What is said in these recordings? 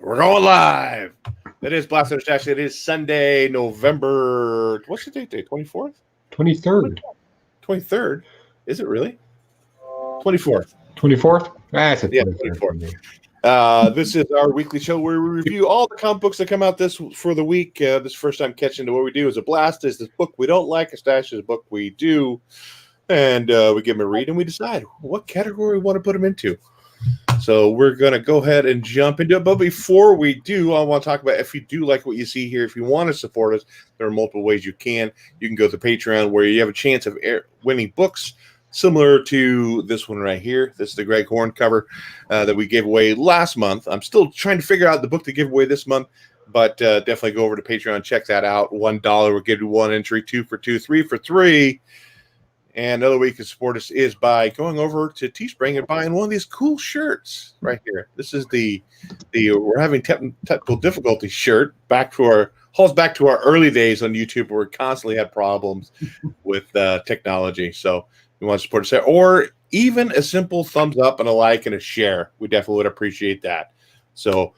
We're going live. It is Blast Under Stash. It is Sunday, November. What's the date? 24th? 23rd. 23rd? Is it really? 24th. 24th? That's a Yeah, 24th. This is our weekly show where we review all the comic books that come out this for the week. This first time catching to what we do is a blast. Is this book we don't like? A stash is a book we do. And we give them a read and we decide what category we want to put them into. So we're going to go ahead and jump into it. But before we do, I want to talk about if you do like what you see here, if you want to support us, there are multiple ways you can. You can go to Patreon where you have a chance of winning books similar to this one right here. This is the Greg Horn cover that we gave away last month. I'm still trying to figure out the book to give away this month, but definitely go over to Patreon, check that out. $1 will give you one entry, 2 for 2, 3 for 3. And another way you can support us is by going over to Teespring and buying one of these cool shirts right here. This is the we're having technical difficulty shirt. Hauls back to our early days on YouTube where we constantly had problems with technology. So you want to support us there, or even a simple thumbs up and a like and a share. We definitely would appreciate that. So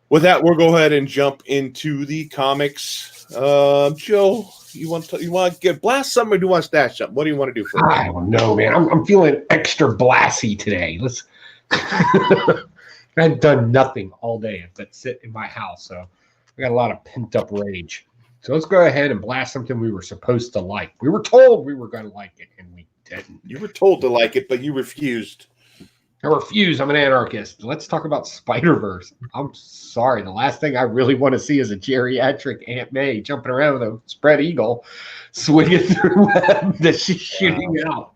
with that, we'll go ahead and jump into the comics. Joe, you want to get blast something, or do you want to stash something? What do you want to do first? I don't know, man. I'm feeling extra blasty today. I've done nothing all day but sit in my house, so I got a lot of pent up rage. So let's go ahead and blast something we were supposed to like. We were told we were going to like it, and we didn't. You were told to like it, but you refused. I refuse. I'm an anarchist. Let's talk about Spider-Verse. I'm sorry. The last thing I really want to see is a geriatric Aunt May jumping around with a spread eagle, swinging through web that she's shooting out.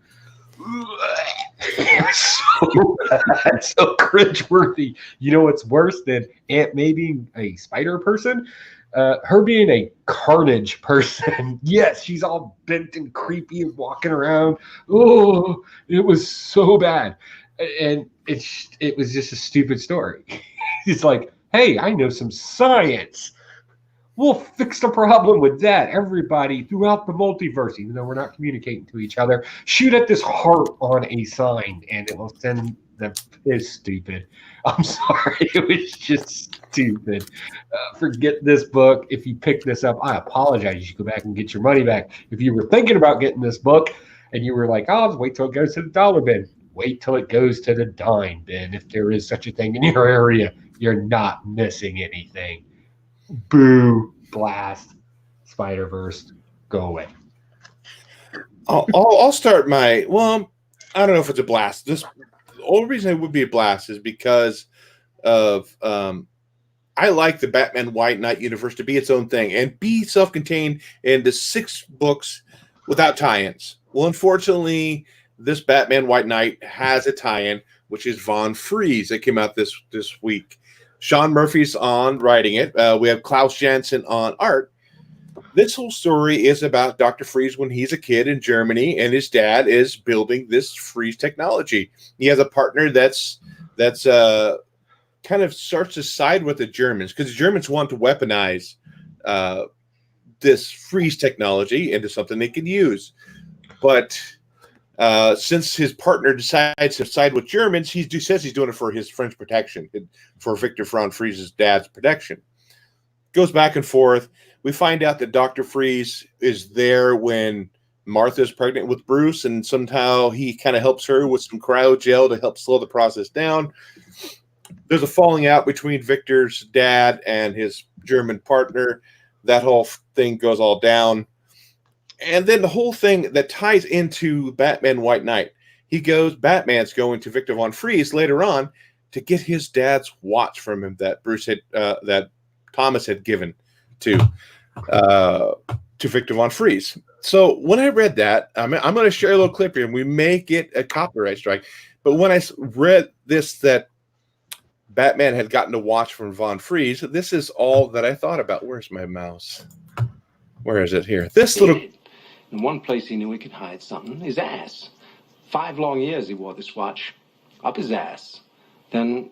It was so bad, so cringeworthy. You know what's worse than Aunt May being a spider person? Her being a carnage person. Yes, she's all bent and creepy and walking around. Oh, it was so bad. And it was just a stupid story. It's like, hey, I know some science. We'll fix the problem with that. Everybody throughout the multiverse, even though we're not communicating to each other, shoot at this heart on a sign, and it will send them. It's stupid. I'm sorry. It was just stupid. Forget this book. If you pick this up, I apologize. You should go back and get your money back. If you were thinking about getting this book and you were like, oh, I'll just wait till it goes to the dollar bin. Wait till it goes to the dime bin. If there is such a thing in your area, you're not missing anything. Boo, blast, Spider-Verse, go away. I'll start my, well, I don't know if it's a blast. The only reason it would be a blast is because of, I like the Batman White Knight universe to be its own thing and be self-contained into 6 books without tie-ins. Well, unfortunately, this Batman White Knight has a tie-in, which is Von Freeze that came out this week. Sean Murphy's on writing it. We have Klaus Janson on art. This whole story is about Dr. Freeze when he's a kid in Germany, and his dad is building this freeze technology. He has a partner that's kind of starts to side with the Germans because the Germans want to weaponize this freeze technology into something they can use. But since his partner decides to side with Germans, he says he's doing it for his French protection, for Victor Von Freeze's dad's protection. Goes back and forth. We find out that Dr. Freeze is there when Martha's pregnant with Bruce, and somehow he kind of helps her with some cryogel to help slow the process down. There's a falling out between Victor's dad and his German partner. That whole thing goes all down. And then the whole thing that ties into Batman White Knight, Batman's going to Victor Von Freeze later on to get his dad's watch from him that that Thomas had given to Victor Von Freeze. So when I read that, I'm going to share a little clip here, and we may get a copyright strike. But when I read this, that Batman had gotten a watch from Von Freeze, this is all that I thought about. Where's my mouse? Where is it here? This little. In one place he knew he could hide something, his ass. 5 long years he wore this watch, up his ass. Then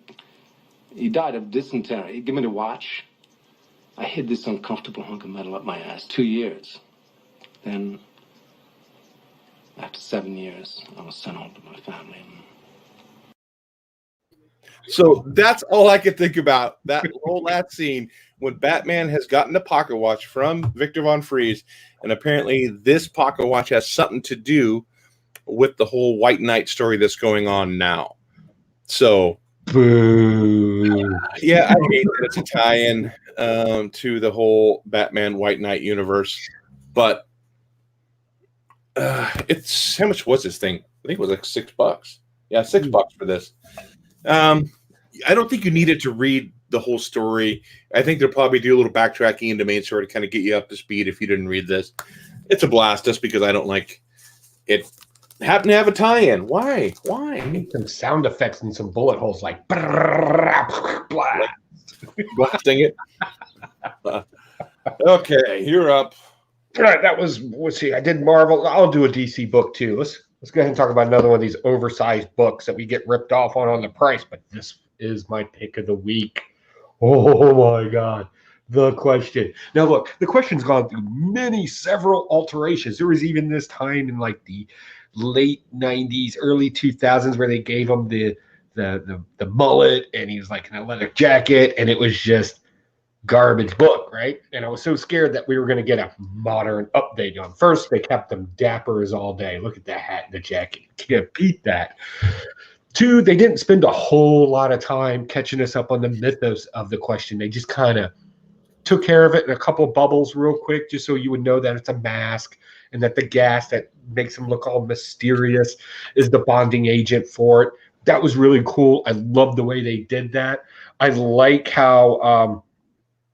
he died of dysentery. Give me the watch. I hid this uncomfortable hunk of metal up my ass 2 years. Then, after 7 years, I was sent home to my family. So that's all I could think about. That whole last scene when Batman has gotten a pocket watch from Victor Von Fries, and apparently this pocket watch has something to do with the whole White Knight story that's going on now. So, Boo. yeah, I hate that it's a tie-in to the whole Batman White Knight universe, but it's how much was this thing? I think it was like $6. Yeah, $6 for this. I don't think you needed to read the whole story. I think they'll probably do a little backtracking into main story to kind of get you up to speed if you didn't read this. It's a blast just because I don't like it. Happen to have a tie-in. Why? Some sound effects and some bullet holes like blast. Blasting it. Okay, you're up. All right, let's see. I did Marvel. I'll do a DC book too. Let's go ahead and talk about another one of these oversized books that we get ripped off on the price. But this is my pick of the week. Oh my God. The Question. Now look, The Question's gone through several alterations. There was even this time in like the late 90s, early 2000s where they gave him the mullet and he was like in a leather jacket and it was just garbage book, right? And I was so scared that we were going to get a modern update on. First, they kept them dappers all day. Look at the hat and the jacket. Can't beat that. Two, they didn't spend a whole lot of time catching us up on the mythos of The Question. They just kind of took care of it in a couple of bubbles real quick, just so you would know that it's a mask and that the gas that makes him look all mysterious is the bonding agent for it. That was really cool. I love the way they did that. I like how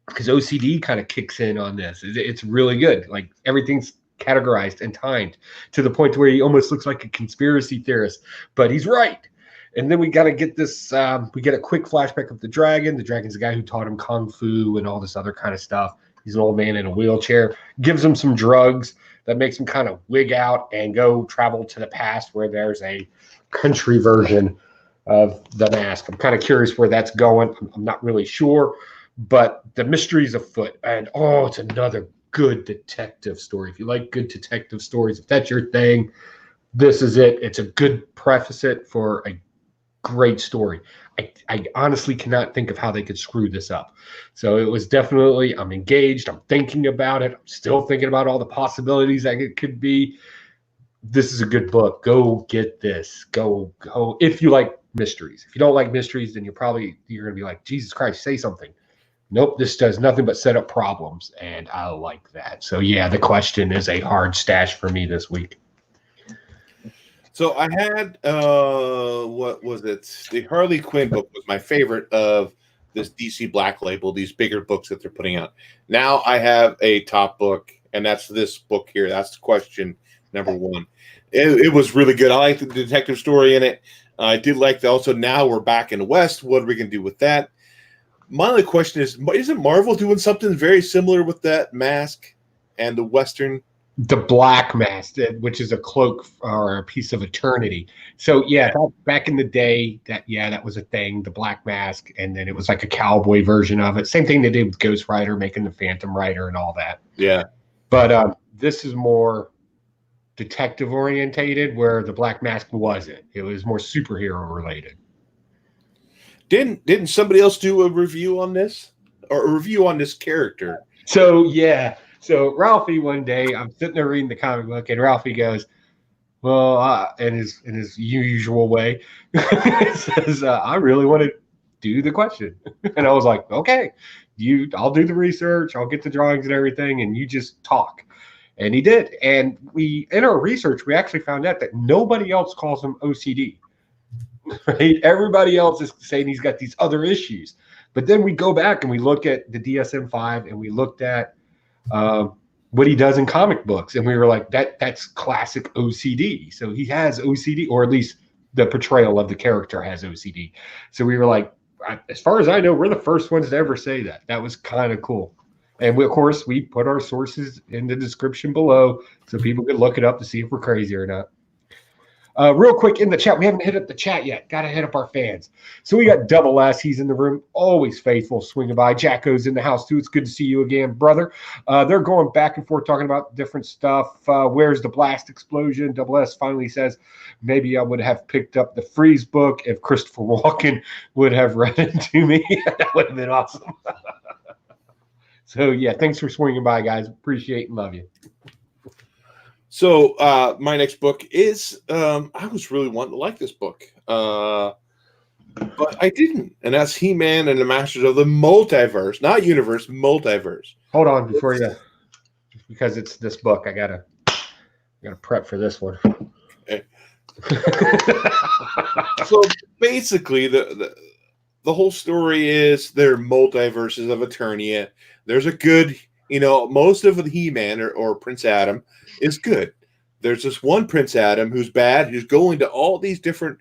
because OCD kind of kicks in on this. It's really good. Like everything's categorized and timed to the point where he almost looks like a conspiracy theorist, but he's right. And then we got to get this, we get a quick flashback of the dragon. The dragon's the guy who taught him Kung Fu and all this other kind of stuff. He's an old man in a wheelchair, gives him some drugs that makes him kind of wig out and go travel to the past where there's a country version of the mask. I'm kind of curious where that's going. I'm not really sure. But the mystery's afoot, and it's another good detective story. If you like good detective stories, if that's your thing, this is it. It's a good preface for a great story. I honestly cannot think of how they could screw this up. So it was definitely, I'm engaged. I'm thinking about it. I'm still thinking about all the possibilities that it could be. This is a good book. Go get this. Go. If you like mysteries. If you don't like mysteries, then you're going to be like, Jesus Christ, say something. Nope, this does nothing but set up problems, and I like that. So, yeah, The Question is a hard stash for me this week. So I had, what was it? The Harley Quinn book was my favorite of this DC Black Label, these bigger books that they're putting out. Now I have a top book, and that's this book here. That's The Question, #1. It was really good. I liked the detective story in it. I did like the, also now we're back in the West. What are we going to do with that? My only question is, isn't Marvel doing something very similar with that mask and the Western? The Black Mask, which is a cloak or a piece of eternity. So, yeah, back in the day, that was a thing, the Black Mask, and then it was like a cowboy version of it. Same thing they did with Ghost Rider, making the Phantom Rider and all that. Yeah. But this is more detective orientated, where the Black Mask wasn't. It was more superhero related. Didn't somebody else do a review on this, or a review on this character? So yeah, Ralphie one day, I'm sitting there reading the comic book, and Ralphie goes, "Well," in his usual way, says, "I really want to do The Question," and I was like, "Okay, I'll do the research, I'll get the drawings and everything, and you just talk." And he did, and in our research, we actually found out that nobody else calls him OCD. Right? Everybody else is saying he's got these other issues. But then we go back and we look at the DSM-5 and we looked at what he does in comic books. And we were like, that's classic OCD. So he has OCD, or at least the portrayal of the character has OCD. So we were like, as far as I know, we're the first ones to ever say that. That was kind of cool. And of course, we put our sources in the description below so people could look it up to see if we're crazy or not. Real quick in the chat, we haven't hit up the chat yet. Got to hit up our fans. So we got Double S. He's in the room, always faithful, swinging by. Jacko's in the house too. It's good to see you again, brother. They're going back and forth talking about different stuff. Where's the blast explosion? Double S finally says, maybe I would have picked up the Freeze book if Christopher Walken would have read it to me. That would have been awesome. So yeah, thanks for swinging by, guys. Appreciate and love you. So my next book is I was really wanting to like this book, but I didn't, and that's He-Man and the Masters of the Multiverse, not universe, multiverse. Hold on before you, because it's this book. I gotta prep for this one. Okay. So basically, the whole story is they're multiverses of Eternia. There's a good, most of the He-Man or Prince Adam is good. There's this one Prince Adam who's bad, who's going to all these different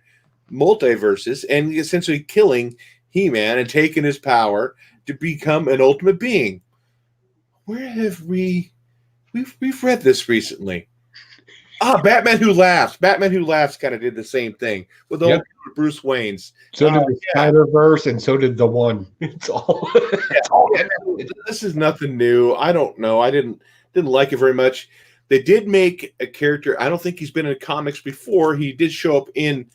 multiverses and essentially killing He-Man and taking his power to become an ultimate being. Where have we've read this recently? Batman Who Laughs. Batman Who Laughs kind of did the same thing with the Bruce Wayne's. So did the Spider-Verse, and so did the one. It's all. This is nothing new. I don't know. I didn't like it very much. They did make a character. I don't think he's been in comics before. He did show up in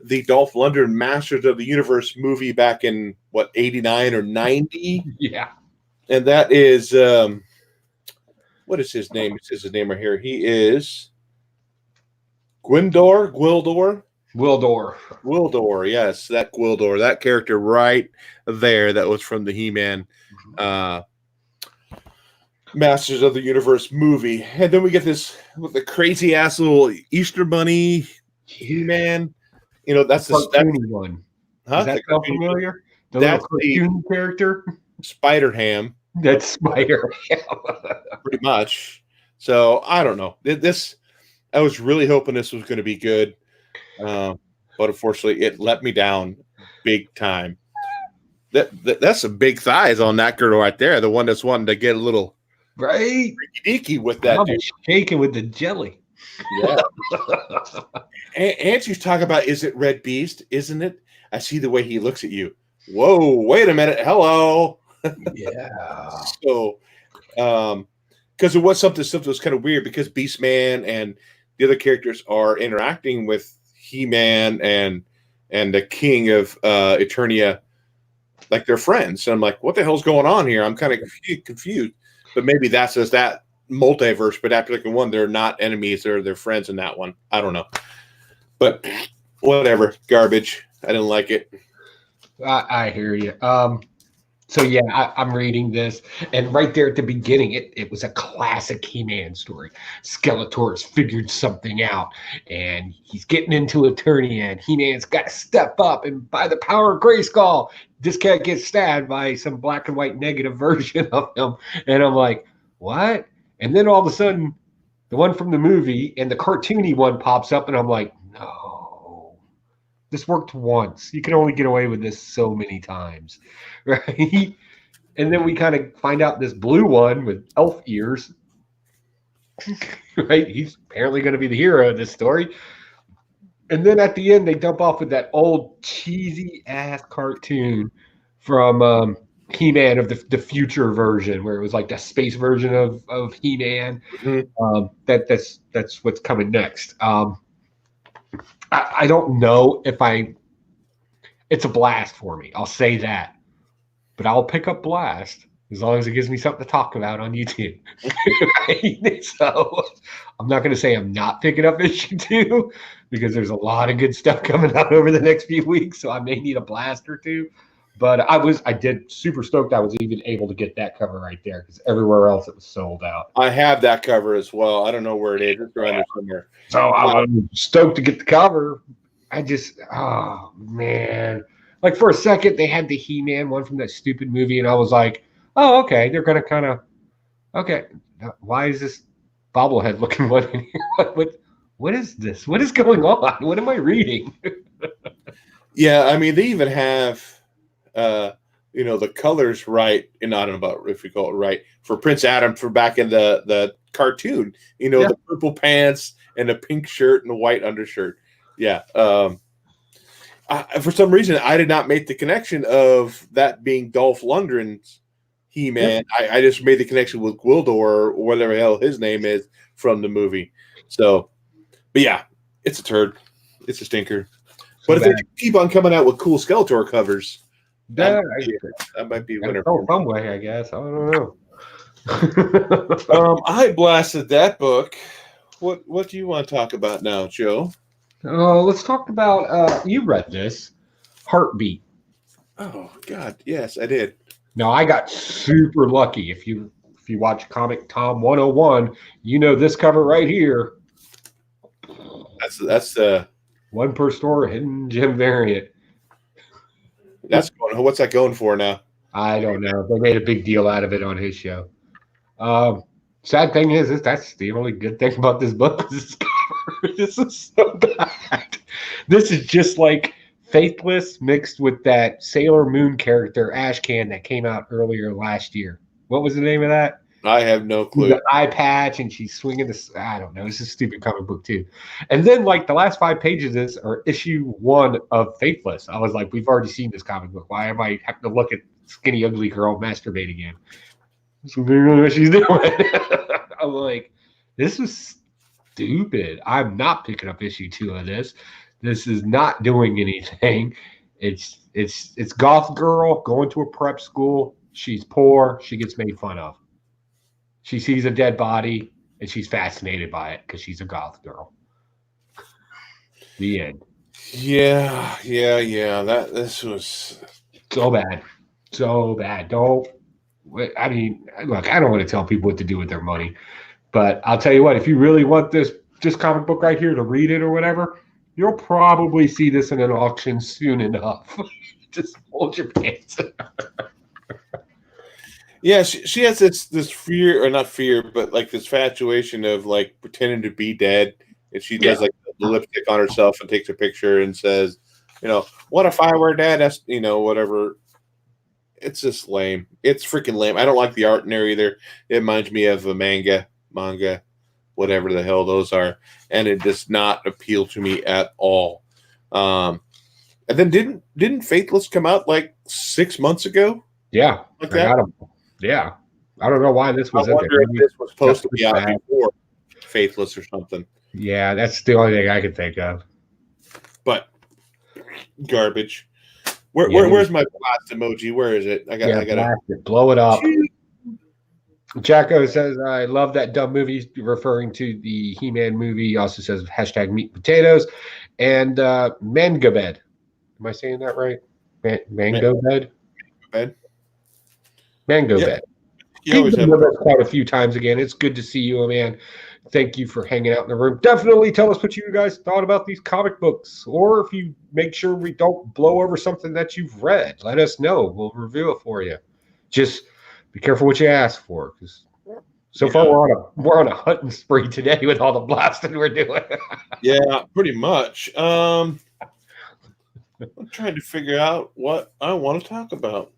the Dolph Lundgren Masters of the Universe movie back in 89 or 90. Yeah, and that is what is his name? It says his name right here. He is Gwildor. Yes, that Gwildor. That character right there. That was from the He-Man Masters of the Universe movie. And then we get this with the crazy ass little Easter Bunny He-Man. That's the cartoony one. Huh? Does that sound familiar? That's the cartoon character. Spider-Ham. That's Spider. Pretty much. So I don't know. I was really hoping this was going to be good, but unfortunately, it let me down big time. That's some big thighs on that girl right there. The one that's wanting to get a little right freaky with that. I'm shaking with the jelly. Yeah. And she's talking about, is it Red Beast? Isn't it? I see the way he looks at you. Whoa! Wait a minute. Hello. Yeah. So, because it was something was kind of weird because Beastman and the other characters are interacting with He-Man and the King of Eternia like they're friends. So I'm like, what the hell's going on here? I'm kind of confused. But maybe that's just that multiverse. But after like one, they're not enemies; they're friends in that one. I don't know. But whatever, garbage. I didn't like it. I hear you. So yeah, I'm reading this, and right there at the beginning, it was a classic He-Man story. Skeletor's figured something out, and he's getting into Eternia, and He-Man's got to step up, and by the power of Grayskull, this cat gets stabbed by some black and white negative version of him, and I'm like, what? And then all of a sudden, the one from the movie and the cartoony one pops up, and I'm like, no. This worked once. You can only get away with this so many times, right? And then we kind of find out this blue one with elf ears, right? He's apparently going to be the hero of this story. And then at the end, they dump off with that old cheesy ass cartoon from He-Man of the future version, where it was like the space version of He-Man. Mm-hmm. That's what's coming next. I don't know if it's a blast for me. I'll say that. But I'll pick up Blast as long as it gives me something to talk about on YouTube. Right? So I'm not going to say I'm not picking up issue 2 because there's a lot of good stuff coming out over the next few weeks. So I may need a blast or two. But I did super stoked I was even able to get that cover right there because everywhere else it was sold out. I have that cover as well. I don't know where it is. It's around there somewhere. So I'm stoked to get the cover. Oh man. Like for a second they had the He-Man one from that stupid movie and I was like, oh, okay. They're going to kind of, okay. Why is this bobblehead looking one in here? What is this? What is going on? What am I reading? Yeah. I mean, they even have, the colors right, and I don't know about if we call it right for Prince Adam for back in the cartoon, the purple pants and a pink shirt and a white undershirt. Yeah. For some reason, I did not make the connection of that being Dolph Lundgren's He-Man. I just made the connection with Gwildor, or whatever the hell his name is, from the movie. So, but yeah, it's a turd. It's a stinker. But if they keep on coming out with cool Skeletor covers, that might be a winner. Oh, some way, I guess. I don't know. I blasted that book. What do you want to talk about now, Joe? Let's talk about you read this Heartbeat. Oh God, yes, I did. Now I got super lucky. If you watch Comic Tom 101, you know this cover right here. That's the one per store hidden gem variant. What's that going for now? I don't know. They made a big deal out of it on his show. Sad thing is that's the only good thing about this book. This is so bad. This is just like Faithless mixed with that Sailor Moon character Ashcan that came out earlier last year. What was the name of that? I have no clue. The eye patch, and she's swinging this. I don't know. This is a stupid comic book too. And then like the last 5 pages are issue 1 of Faithless. I was like, we've already seen this comic book. Why am I having to look at skinny ugly girl masturbate again? So what she's doing. I'm like, this is stupid. I'm not picking up issue 2 of this. This is not doing anything. It's goth girl going to a prep school. She's poor. She gets made fun of. She sees a dead body and she's fascinated by it because she's a goth girl. The end. Yeah. This was so bad. I mean, look, I don't want to tell people what to do with their money, but I'll tell you what, if you really want this comic book right here to read it or whatever, you'll probably see this in an auction soon enough. Just hold your pants. Yeah, she has this fear, or not fear, but like this infatuation of like pretending to be dead. And she does like the lipstick on herself and takes a picture and says, what if I were dead? That's, whatever. It's just lame. It's freaking lame. I don't like the art in there either. It reminds me of a manga, whatever the hell those are. And it does not appeal to me at all. And then didn't Faithless come out like 6 months ago? Yeah. Like that? Yeah. I don't know why this was I wonder if this was supposed to be out before Faithless or something. Yeah, that's the only thing I can think of. But garbage. Where's my blast emoji? Where is it? I gotta blow it up. Jacko says, I love that dumb movie, referring to the He-Man movie. He also says hashtag meat and potatoes. And Manga Bed. Am I saying that right? Mango Bed? Mango Bed. He's been with us quite a few times again. It's good to see you, man. Thank you for hanging out in the room. Definitely tell us what you guys thought about these comic books, or if you make sure we don't blow over something that you've read. Let us know. We'll review it for you. Just be careful what you ask for, because so far we're on a hunting spree today with all the blasting we're doing. Yeah, pretty much. I'm trying to figure out what I want to talk about.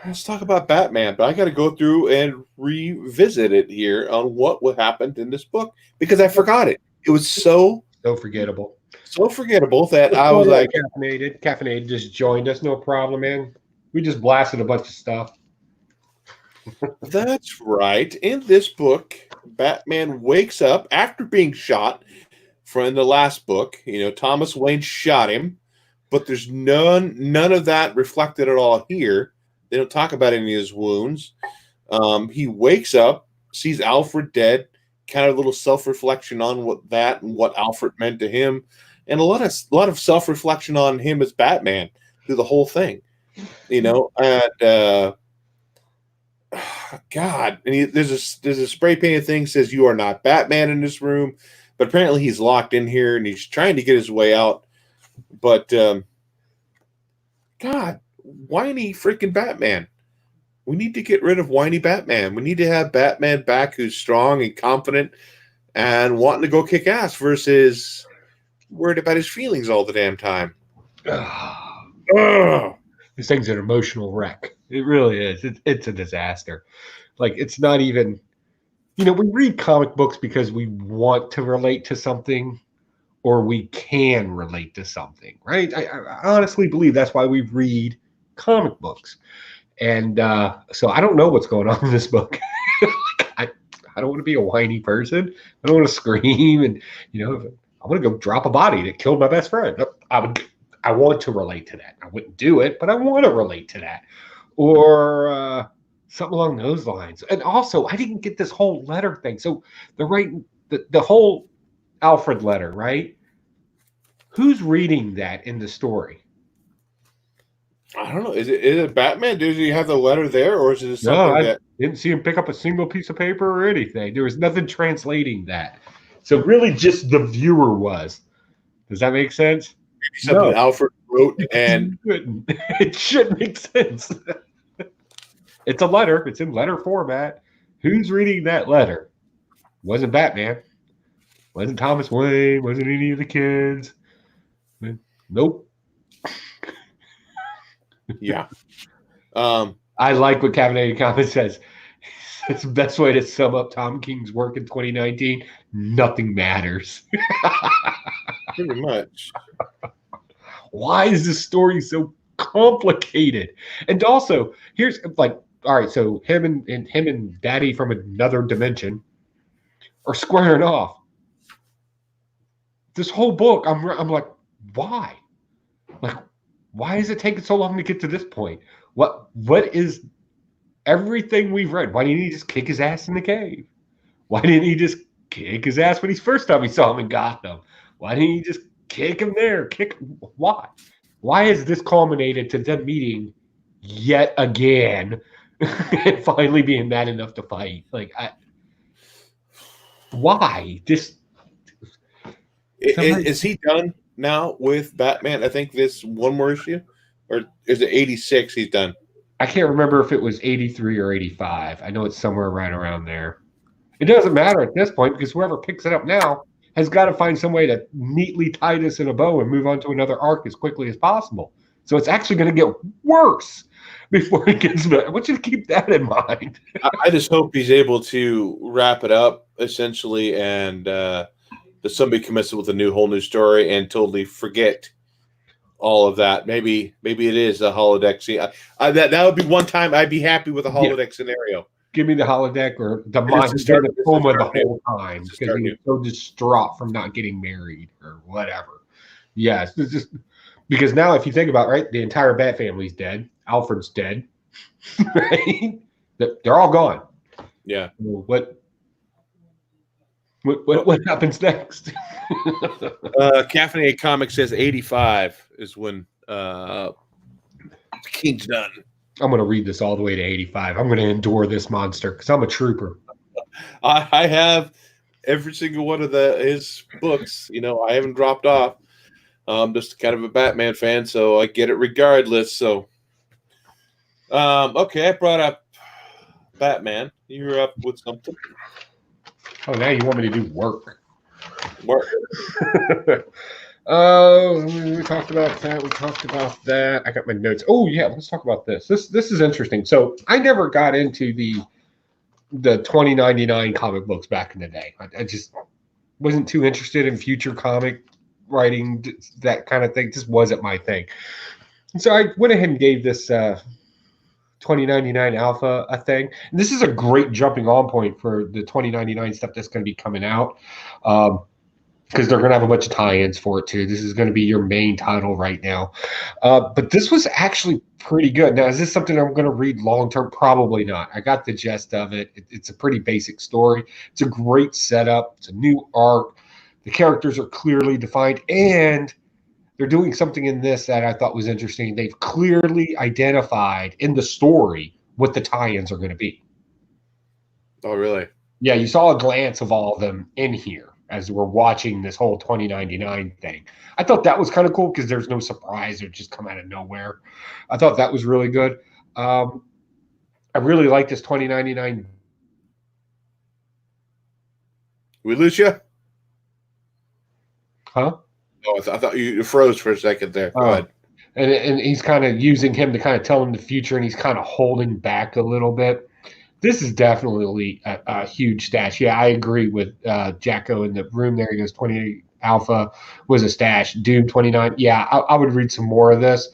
Let's talk about Batman, but I got to go through and revisit it here on what happened in this book because I forgot it. It was so forgettable. So forgettable that I was like, Caffeinated just joined us. No problem, man. We just blasted a bunch of stuff. That's right. In this book, Batman wakes up after being shot from the last book. Thomas Wayne shot him, but there's none of that reflected at all here. They don't talk about any of his wounds. He wakes up, sees Alfred dead, kind of a little self-reflection on what Alfred meant to him, and a lot of self-reflection on him as Batman through the whole thing. And God, and there's a spray painted thing that says you are not Batman in this room, but apparently he's locked in here and he's trying to get his way out. But God, whiny freaking Batman. We need to get rid of whiny Batman. We need to have Batman back who's strong and confident and wanting to go kick ass versus worried about his feelings all the damn time. This thing's an emotional wreck. It really is. It's a disaster. Like, it's not even we read comic books because we want to relate to something or we can relate to something, right? I honestly believe that's why we read comic books. And so I don't know what's going on in this book. I don't want to be a whiny person. I don't want to scream and, I want to go drop a body that killed my best friend. I want to relate to that. I wouldn't do it, but I want to relate to that. Or something along those lines. And also, I didn't get this whole letter thing. So they're writing the whole Alfred letter, right? Who's reading that in the story? I don't know. Is it Batman? Does he have the letter there, or is it something No, I that didn't see him pick up a single piece of paper or anything. There was nothing translating that. So really just the viewer was. Does that make sense? something Alfred wrote and it should make sense. It's a letter. It's in letter format. Who's reading that letter? Wasn't Batman. Wasn't Thomas Wayne. Wasn't any of the kids. Nope. Yeah. I like what Caffeinated Comics says. It's the best way to sum up Tom King's work in 2019. Nothing matters. Pretty much. Why is this story so complicated? And also, here's like, all right, so him and Daddy from another dimension are squaring off. This whole book, I'm like, why? Like, why is it taking so long to get to this point? What is everything we've read? Why didn't he just kick his ass in the cave? Why didn't he just kick his ass when first time we saw him in Gotham? Why didn't he just kick him there? Why? Why has this culminated to them meeting yet again and finally being mad enough to fight? Like, why? Is he done now with Batman? I think this one more issue, or is it 86? He's done. I can't remember if it was 83 or 85. I know it's somewhere right around there. It doesn't matter at this point because whoever picks it up now has got to find some way to neatly tie this in a bow and move on to another arc as quickly as possible. So it's actually going to get worse before it gets better. I want you to keep that in mind. I just hope he's able to wrap it up essentially, and that somebody commits with a whole new story and totally forget all of that. Maybe it is a holodeck. See, that would be one time I'd be happy with a holodeck scenario. Give me the holodeck or the mind in a coma the whole time because he was so distraught from not getting married or whatever. Yes, it's just because now if you think about it, right, the entire Bat family's dead. Alfred's dead. Right? They're all gone. Yeah. What happens next? Caffeinated Comics says 85 is when King's done. I'm going to read this all the way to 85. I'm going to endure this monster because I'm a trooper. I have every single one of his books. I haven't dropped off. I'm just kind of a Batman fan, so I get it regardless. So, okay, I brought up Batman. You're up with something. Oh, now you want me to do work. Work. We talked about that. We talked about that. I got my notes. Oh yeah, let's talk about this. This is interesting. So I never got into the 2099 comic books back in the day. I just wasn't too interested in future comic writing, that kind of thing. Just wasn't my thing. And so I went ahead and gave this 2099 Alpha a thing. And this is a great jumping on point for the 2099 stuff that's going to be coming out. Because they're going to have a bunch of tie-ins for it too. This is going to be your main title right now. But this was actually pretty good. Now, is this something I'm going to read long-term? Probably not. I got the gist of it. It's a pretty basic story. It's a great setup. It's a new arc. The characters are clearly defined, and they're doing something in this that I thought was interesting. They've clearly identified in the story what the tie-ins are going to be. Oh, really? Yeah, you saw a glance of all of them in here as we're watching this whole 2099 thing. I thought that was kind of cool because there's no surprise. It just come out of nowhere. I thought that was really good. I really like this 2099. We lose you? Huh? Oh, I thought you froze for a second there. Go ahead. And he's kind of using him to kind of tell him the future, and he's kind of holding back a little bit. This is definitely a huge stash. Yeah, I agree with Jacko in the room there. He goes 28 Alpha was a stash. Doom 29. Yeah, I would read some more of this.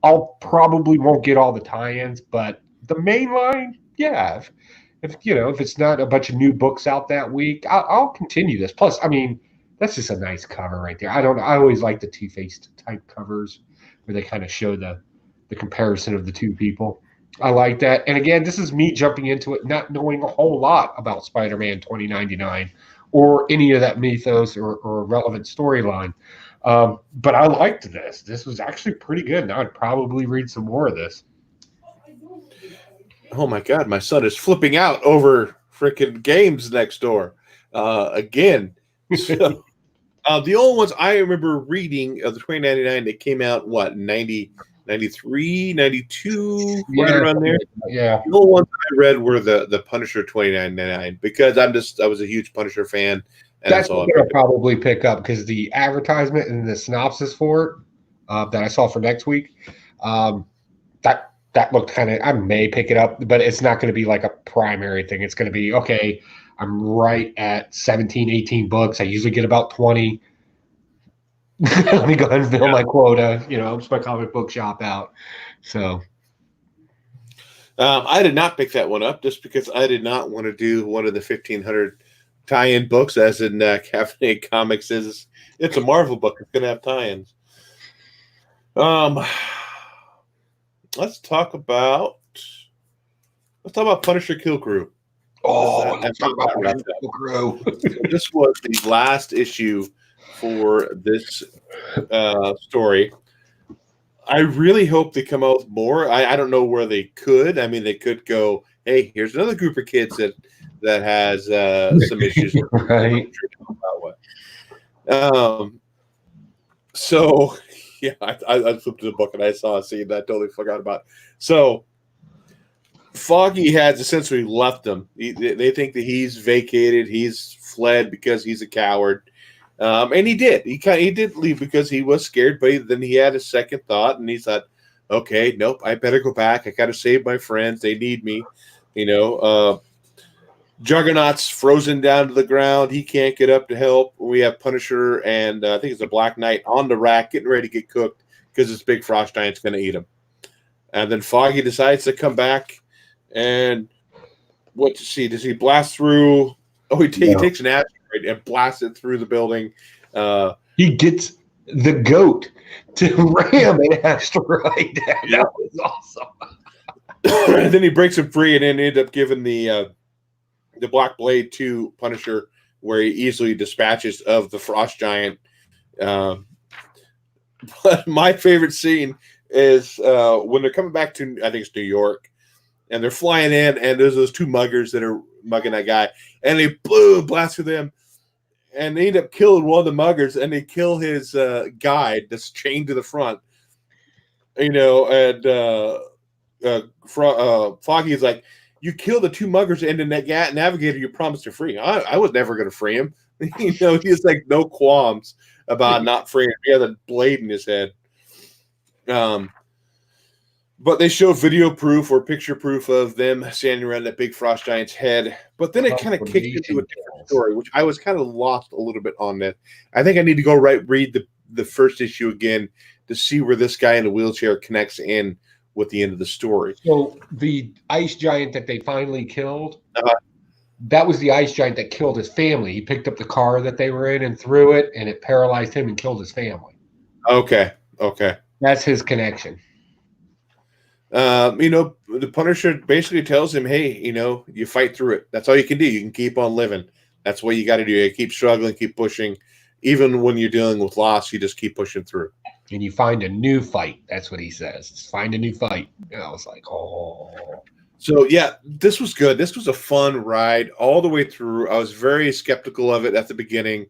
I'll probably won't get all the tie-ins, but the main line, yeah. If it's not a bunch of new books out that week, I'll continue this. Plus, I mean, that's just a nice cover right there. I don't know. I always like the Two-Faced type covers where they kind of show the comparison of the two people. I like that. And again, this is me jumping into it, not knowing a whole lot about Spider-Man 2099 or any of that mythos or relevant storyline. But I liked this. This was actually pretty good, and I'd probably read some more of this. Oh my God, my son is flipping out over freaking games next door again. So, the only ones I remember reading of the 2099 that came out, 93, 92, right around there. Yeah. The only ones I read were the Punisher 2099 because I was a huge Punisher fan. And that's what I'll probably pick up because the advertisement and the synopsis for it that I saw for next week, that looked kind of, I may pick it up, but it's not going to be like a primary thing. It's going to be, okay, I'm right at 17, 18 books. I usually get about 20. Let me go ahead and fill my quota, just my comic book shop out. So I did not pick that one up just because I did not want to do one of the 1,500 tie-in books, as in Caffeinated Comics is. It's a Marvel book. It's going to have tie-ins. Let's talk about Punisher Kill Crew. Let's talk about Punisher Kill Crew. This was the last issue for this story. I really hope they come out with more. I don't know where they could. I mean, they could go, hey, here's another group of kids that has some issues. Right. So, yeah, I flipped to the book and I saw a scene that I totally forgot about. So, Foggy has essentially left them. They think that he's vacated. He's fled because he's a coward. And he did. He did leave because he was scared, but then he had a second thought and he thought, okay, nope, I better go back. I got to save my friends. They need me. Juggernaut's frozen down to the ground. He can't get up to help. We have Punisher and I think it's a Black Knight on the rack getting ready to get cooked because this big frost giant's going to eat him. And then Foggy decides to come back and what to see? Does he blast through? Oh, he takes an asteroid and blasts it through the building. He gets the goat to ram an asteroid. That was awesome. And then he breaks him free and then ended up giving the Black Blade to Punisher, where he easily dispatches of the Frost Giant. But my favorite scene is when they're coming back to, I think it's New York, and they're flying in, and there's those two muggers that are mugging that guy, and they blast through them, and they end up killing one of the muggers, and they kill his guide that's chained to the front. Foggy's like, you killed the two muggers and the navigator you promised to free. I was never going to free him. He's like no qualms about not freeing him. He had a blade in his head. But they show video proof or picture proof of them standing around that big frost giant's head. But then it kind of kicked into a different story, which I was kind of lost a little bit on that. I think I need to go read the first issue again to see where this guy in the wheelchair connects in with the end of the story. So the ice giant that they finally killed, that was the ice giant that killed his family. He picked up the car that they were in and threw it, and it paralyzed him and killed his family. Okay. That's his connection. The Punisher basically tells him, hey, you fight through it. That's all you can do. You can keep on living. That's what you got to do. You keep struggling, keep pushing. Even when you're dealing with loss, you just keep pushing through. And you find a new fight. That's what he says. Find a new fight. And I was like, oh. So, yeah, this was good. This was a fun ride all the way through. I was very skeptical of it at the beginning.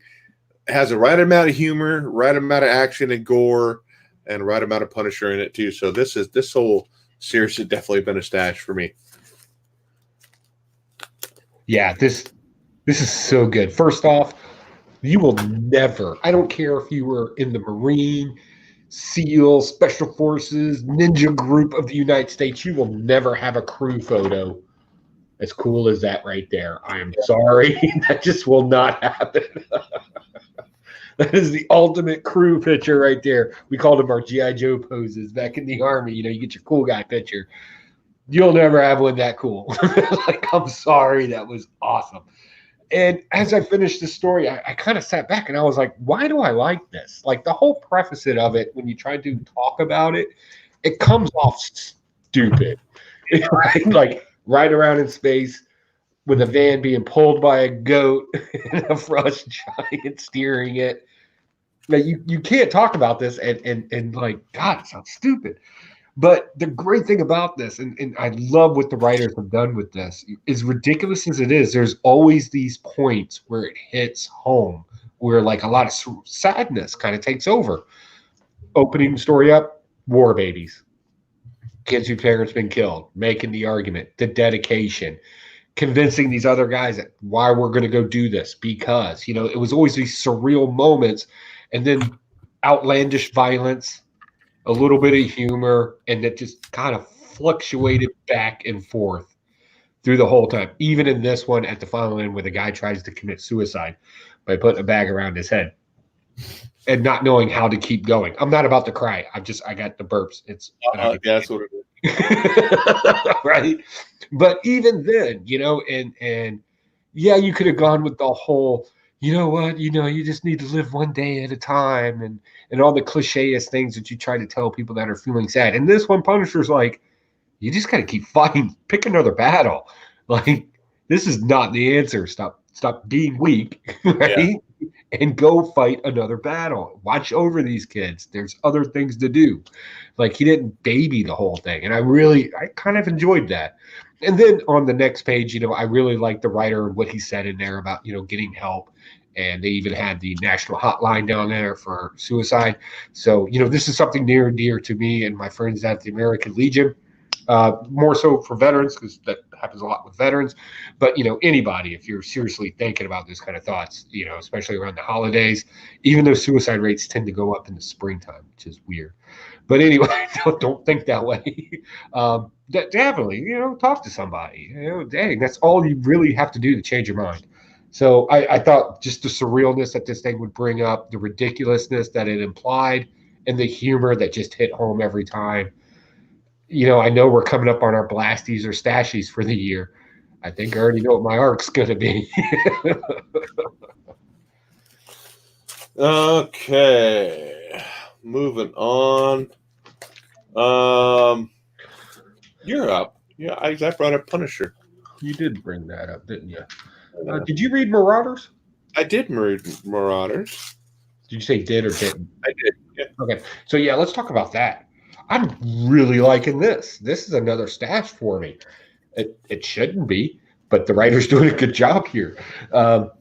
It has the right amount of humor, right amount of action and gore, and right amount of Punisher in it, too. So this whole series has definitely been a stash for me. Yeah, this is so good. First off, you will never, I don't care if you were in the Marine, SEAL, Special Forces, Ninja Group of the United States, you will never have a crew photo As cool as that right there. I am sorry. That just will not happen. That is the ultimate crew picture right there. We called them our G.I. Joe poses back in the Army. You know, you get your cool guy picture. You'll never have one that cool. Like, I'm sorry. That was awesome. And as I finished the story, I kind of sat back and I was like, why do I like this? Like, the whole preface of it, when you try to talk about it, it comes off stupid. Right? Like, right around in space with a van being pulled by a goat and a frost giant steering it. Like, you can't talk about this and like, God, it sounds stupid. But the great thing about this, and I love what the writers have done with this, as ridiculous as it is, there's always these points where it hits home, where like a lot of sadness kind of takes over. Opening the story up, war babies. Kids whose parents been killed, making the argument, the dedication, convincing these other guys that why we're going to go do this, because, you know, it was always these surreal moments, and then outlandish violence, a little bit of humor, and it just kind of fluctuated back and forth through the whole time. Even in this one at the final end where the guy tries to commit suicide by putting a bag around his head and not knowing how to keep going. I'm not about to cry. I got the burps. It's that's what it is. right. But even then, you know, and yeah, you could have gone with the whole, you know what, you know, you just need to live one day at a time, and all the cliché-est things that you try to tell people that are feeling sad. And this one, Punisher's like, you just got to keep fighting, pick another battle. Like, this is not the answer. Stop being weak, right? Yeah. And go fight another battle. Watch over these kids. There's other things to do. Like, he didn't baby the whole thing. And I kind of enjoyed that. And then on the next page, you know, I really liked the writer and what he said in there about, you know, getting help. And they even had the national hotline down there for suicide. So, you know, this is something near and dear to me and my friends at the American Legion. More so for veterans, because that happens a lot with veterans. But, you know, anybody, if you're seriously thinking about this kind of thoughts, you know, especially around the holidays, even though suicide rates tend to go up in the springtime, which is weird. But anyway, don't think that way. Definitely, you know, talk to somebody. You know, dang, that's all you really have to do to change your mind. So I thought just the surrealness that this thing would bring up, the ridiculousness that it implied, and the humor that just hit home every time. You know, I know we're coming up on our blasties or stashies for the year. I think I already know what my arc's going to be. Okay. Moving on. You're up. Yeah, I brought up Punisher. You did bring that up, didn't you? Did you read Marauders? I did read Marauders. Did you say did or didn't? I did. Yeah. Okay. So, yeah, let's talk about that. I'm really liking this. This is another stash for me. It shouldn't be, but the writer's doing a good job here.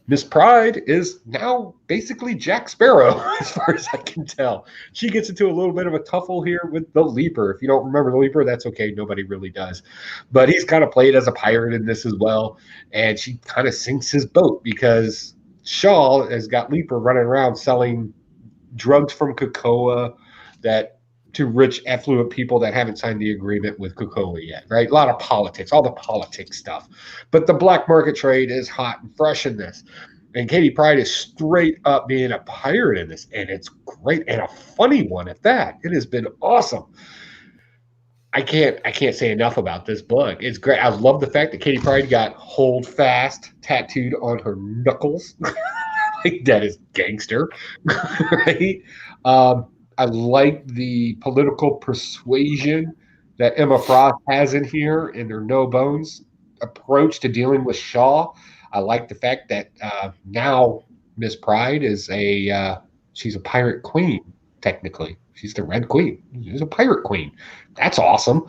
Miss Pride is now basically Jack Sparrow, as far as I can tell. She gets into a little bit of a tuffle here with the Leaper. If you don't remember the Leaper, that's okay. Nobody really does. But he's kind of played as a pirate in this as well. And she kind of sinks his boat because Shaw has got Leaper running around selling drugs from Krakoa to rich, affluent people that haven't signed the agreement with Krakoa yet, right? A lot of politics, all the politics stuff. But the black market trade is hot and fresh in this. And Katie Pryde is straight up being a pirate in this. And it's great, and a funny one at that. It has been awesome. I can't say enough about this book. It's great. I love the fact that Katie Pryde got Hold Fast tattooed on her knuckles. Like, that is gangster, right? I like the political persuasion that Emma Frost has in here in her no bones approach to dealing with Shaw. I like the fact that now Miss Pride is she's a pirate queen, technically. She's the Red Queen. She's a pirate queen. That's awesome.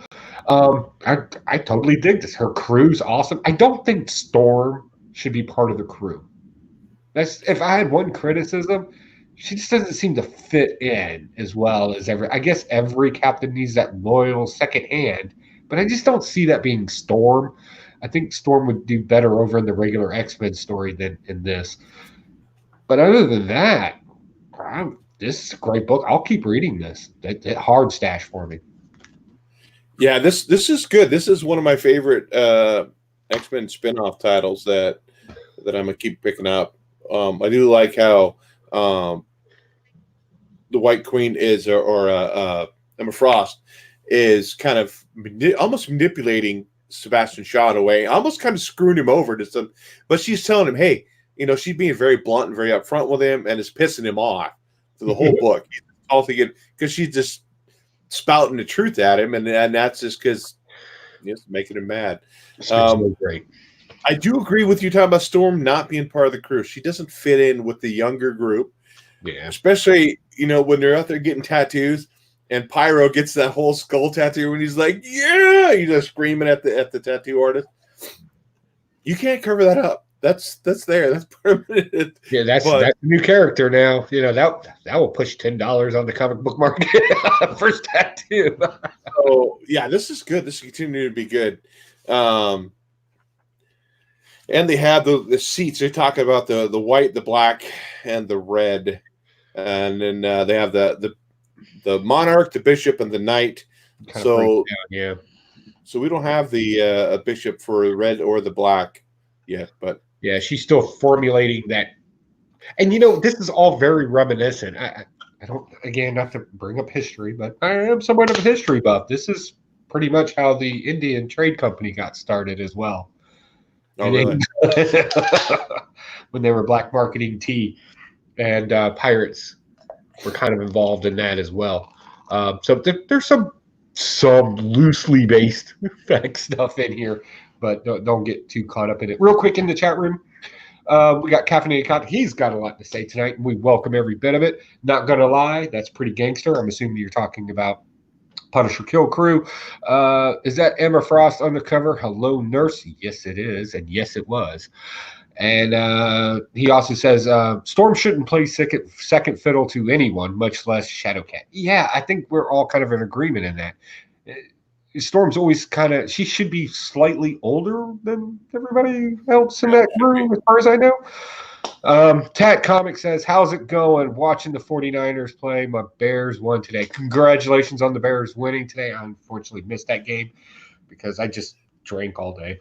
I totally dig this. Her crew's awesome. I don't think Storm should be part of the crew. That's, if I had one criticism, she just doesn't seem to fit in as well as I guess every captain needs that loyal second hand, but I just don't see that being Storm. I think Storm would do better over in the regular X-Men story than in this. But other than that, this is a great book. I'll keep reading this. That hard stash for me. Yeah, this is good. This is one of my favorite X-Men spin-off titles that I'm gonna keep picking up. I do like how the White Queen is, or Emma Frost is kind of almost manipulating Sebastian Shaw in a way, almost kind of screwing him over to some. But she's telling him, hey, she's being very blunt and very upfront with him, and it's pissing him off for the whole book. He's all thinking because she's just spouting the truth at him, and that's just because it's making him mad. Great. I do agree with you talking about Storm not being part of the crew. She doesn't fit in with the younger group. Yeah. Especially, when they're out there getting tattoos and Pyro gets that whole skull tattoo and he's like, yeah, he's just screaming at the tattoo artist. You can't cover that up. That's there. That's permanent. Yeah, that's a new character now. That will push $10 on the comic book market. First tattoo. So yeah, this is good. This will continue to be good. And they have the seats. They're talking about the white, the black, and the red. And then they have the monarch, the bishop, and the knight. So we don't have the a bishop for the red or the black yet, but yeah, she's still formulating that. And this is all very reminiscent. I don't, again, not to bring up history, but I am somewhat of a history buff. This is pretty much how the Indian Trade Company got started as well. Oh, really? When they were black marketing tea, and pirates were kind of involved in that as well. So there's some loosely based fact stuff in here, but don't get too caught up in it. Real quick in the chat room, we got Caffeinated Cop. He's got a lot to say tonight, and we welcome every bit of it. Not gonna lie, that's pretty gangster. I'm assuming you're talking about Punisher Kill Crew. Is that Emma Frost on the cover? Hello, Nurse. Yes, it is, and yes, it was. And he also says Storm shouldn't play second fiddle to anyone, much less Shadowcat. Yeah, I think we're all kind of in agreement in that. Storm's always she should be slightly older than everybody else in that room, as far as I know. Tat Comic says, how's it going watching the 49ers play? My Bears won today. Congratulations on the Bears winning today. I unfortunately missed that game because I just drank all day.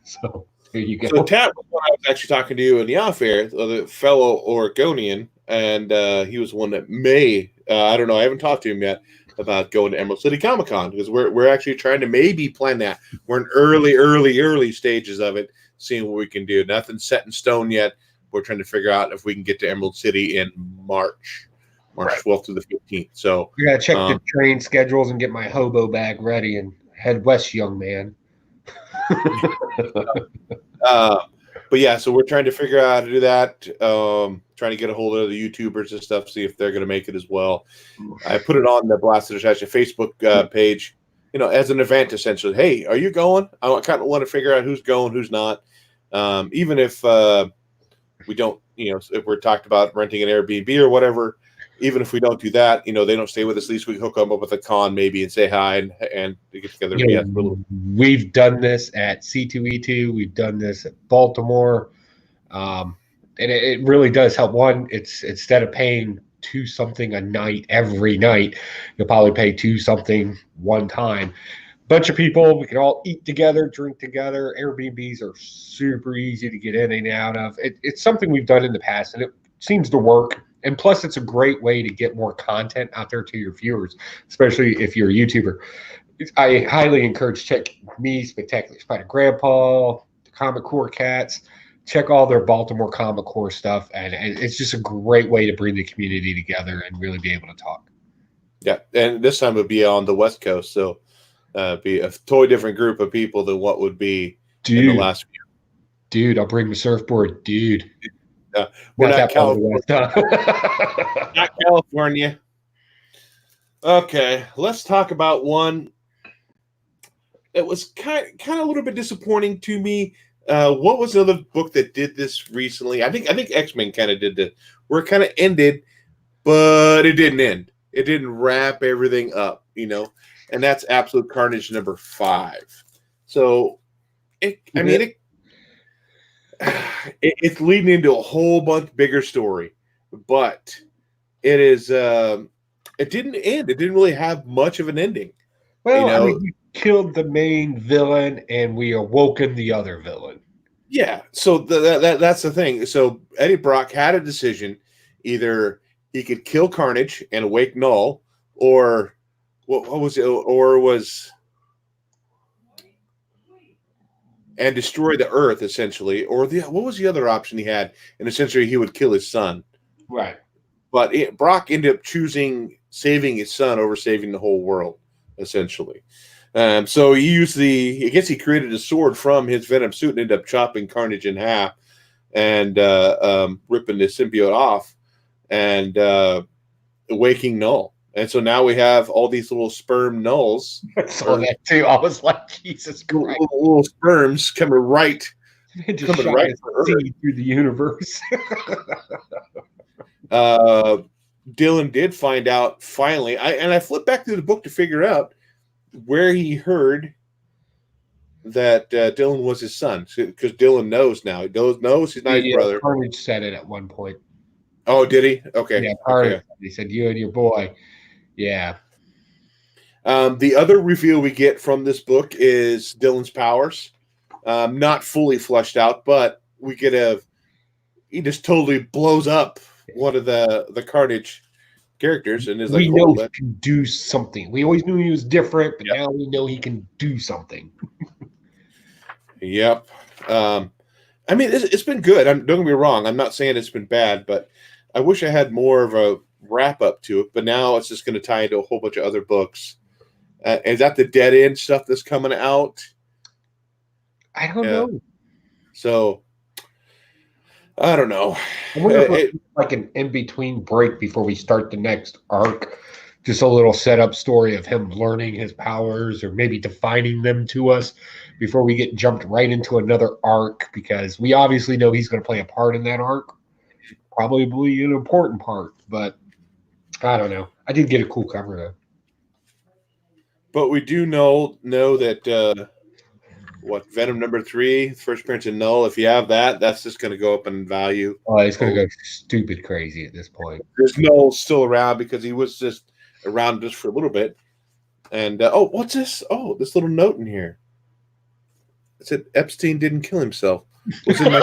So there you go. So Tat was one I was actually talking to you in the off air, the fellow Oregonian, and he was one that may, I don't know, I haven't talked to him yet about going to Emerald City Comic Con because we're actually trying to maybe plan that. We're in early stages of it, seeing what we can do. Nothing's set in stone yet. We're trying to figure out if we can get to Emerald City in March 12th to the 15th. So we gotta check the train schedules and get my hobo bag ready and head west, young man. But yeah, so we're trying to figure out how to do that. Trying to get a hold of the YouTubers and stuff, see if they're going to make it as well. I put it on the Blasted Attachment Facebook page, as an event essentially. Hey, are you going? I kind of want to figure out who's going, who's not. Even if we don't, if we're talked about renting an Airbnb or whatever, even if we don't do that, they don't stay with us. At least we can hook them up with a con maybe and say hi and get together. We've done this at C2E2. We've done this at Baltimore. And it really does help. One, it's instead of paying $2 something a night every night, you'll probably pay $2 something one time. Bunch of people, we can all eat together, drink together. Airbnbs are super easy to get in and out of. It's something we've done in the past, and it seems to work. And plus, it's a great way to get more content out there to your viewers, especially if you're a YouTuber. I highly encourage check me, Spectacular Spider Grandpa, the Comic Core Cats. Check all their Baltimore Comic Core stuff, and it's just a great way to bring the community together and really be able to talk. Yeah, and this time it'll be on the West Coast, so be a totally different group of people than what would be in the last few. Dude, I'll bring the surfboard, dude. We're not California. Not California. Okay, let's talk about one. It was kind of a little bit disappointing to me. What was another book that did this recently? I think X-Men kind of did this, where it kind of ended, but it didn't end. It didn't wrap everything up, and that's Absolute Carnage number 5. So, it's leading into a whole bunch bigger story, but it is. It didn't end. It didn't really have much of an ending. Well, killed the main villain and we awoken the other villain. Yeah, so that's the thing. So Eddie Brock had a decision: either he could kill Carnage and awake Null, or what was it? Or was and destroy the Earth essentially, or what was the other option he had? And essentially, he would kill his son. Right. But Brock ended up choosing saving his son over saving the whole world, essentially. So he used I guess he created a sword from his Venom suit and ended up chopping Carnage in half and ripping the symbiote off and waking Null. And so now we have all these little sperm nulls. I saw that too. I was like, Jesus Christ. Little sperms coming right It just shot right its seed through the universe. Dylan did find out finally. I flipped back through the book to figure out where he heard that Dylan was his son, because Dylan knows now. He knows he's not his brother. Carnage said it at one point. Oh, did he? Okay. Yeah, Carnage. Okay. He said, "You and your boy." Yeah. The other reveal we get from this book is Dylan's powers, not fully fleshed out, but we get he just totally blows up one of the Carnage characters, and is like, we know he can do something. We always knew he was different, but now we know he can do something. Yep. I mean, it's been good. Don't get me wrong. I'm not saying it's been bad, but I wish I had more of a wrap up to it. But now it's just going to tie into a whole bunch of other books. Is that the dead end stuff that's coming out? I don't know. So I don't know. I wonder if it's like an in-between break before we start the next arc. Just a little setup story of him learning his powers or maybe defining them to us before we get jumped right into another arc, because we obviously know he's going to play a part in that arc. Probably an important part, but I don't know. I did get a cool cover, though. But we do know that Venom #3, first appearance in Null, if you have that, that's just going to go up in value. Oh, it's going to go stupid crazy at this point. There's Null still around because he was just around just for a little bit. And, what's this? Oh, this little note in here. It said Epstein didn't kill himself. What's in my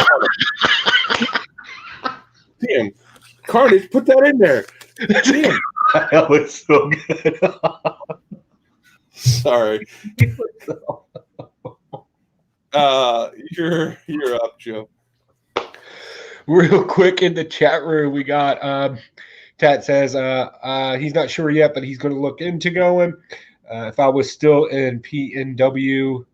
Damn. Carnage, put that in there. Damn. That was so good. Sorry. You're up, Joe. Real quick in the chat room, we got Tat says he's not sure yet, but he's going to look into going. If I was still in PNW,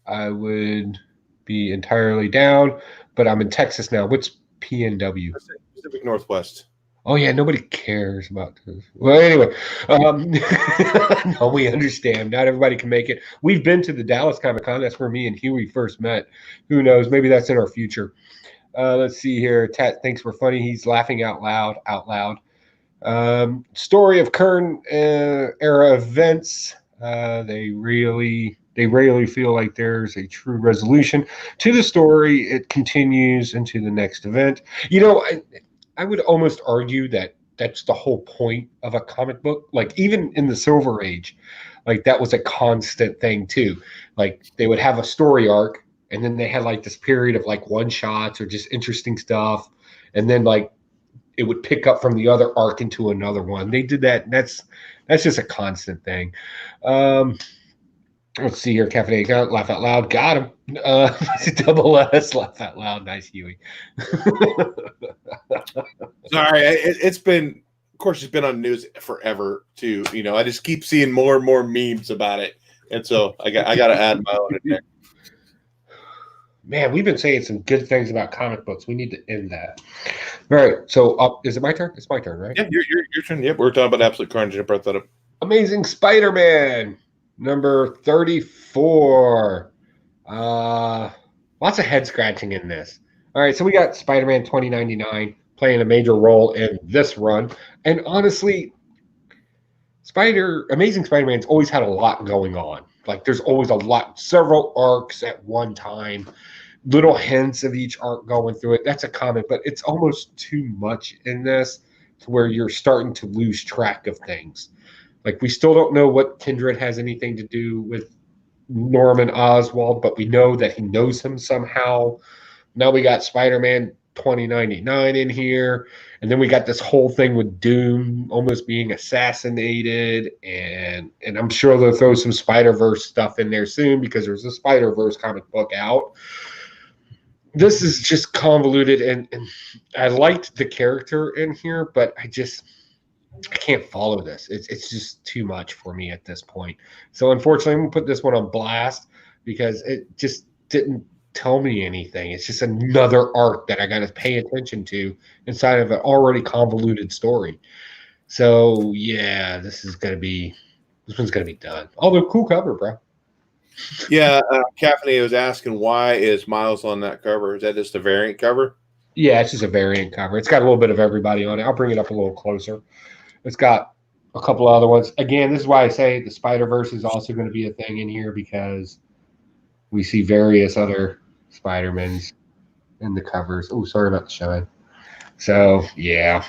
I would be entirely down, but I'm in Texas now. What's PNW? Pacific Northwest. Oh, yeah, nobody cares about this. Well, anyway, no, we understand. Not everybody can make it. We've been to the Dallas Comic-Con. That's where me and Huey first met. Who knows? Maybe that's in our future. Let's see here. Tat thinks we're funny. He's laughing out loud. Story of current era events. They rarely feel like there's a true resolution to the story. It continues into the next event. You know, I would almost argue that that's the whole point of a comic book. Like, even in the Silver Age, like, that was a constant thing too. Like, they would have a story arc, and then they had like this period of like one shots or just interesting stuff, and then like it would pick up from the other arc into another one. They did that. That's just a constant thing. Let's see here. Cafe laugh out loud. Got him. Double S laugh out loud. Nice, Huey. Sorry, it's been, of course, it's been on the news forever too. You know, I just keep seeing more and more memes about it, and so I got to add my own in there. Man, we've been saying some good things about comic books. We need to end that. All right. So, is it my turn? It's my turn, right? Yeah, your turn. Yep, we're talking about Absolute Carnage. I brought that up. Amazing Spider-Man, number 34. Lots of head scratching in this. All right, so we got Spider-Man 2099 playing a major role in this run. And honestly, Amazing Spider-Man's always had a lot going on. Like, there's always several arcs at one time, little hints of each arc going through it. That's a comic, but it's almost too much in this to where you're starting to lose track of things. Like, we still don't know what Kindred has anything to do with Norman Oswald, but we know that he knows him somehow. Now we got Spider-Man 2099 in here, and then we got this whole thing with Doom almost being assassinated, and I'm sure they'll throw some Spider-Verse stuff in there soon because there's a Spider-Verse comic book out. This is just convoluted, and I liked the character in here, but I can't follow this. It's just too much for me at this point. So unfortunately, I'm gonna put this one on blast because it just didn't tell me anything. It's just another arc that I got to pay attention to inside of an already convoluted story. So yeah, this one's gonna be done. Although cool cover, bro. Yeah, Caffeine was asking why is Miles on that cover? Is that just a variant cover? Yeah, it's just a variant cover. It's got a little bit of everybody on it. I'll bring it up a little closer. It's got a couple of other ones. Again, this is why I say the Spider-Verse is also going to be a thing in here because we see various other Spider-Mans in the covers. Oh, sorry about the shine. So, yeah,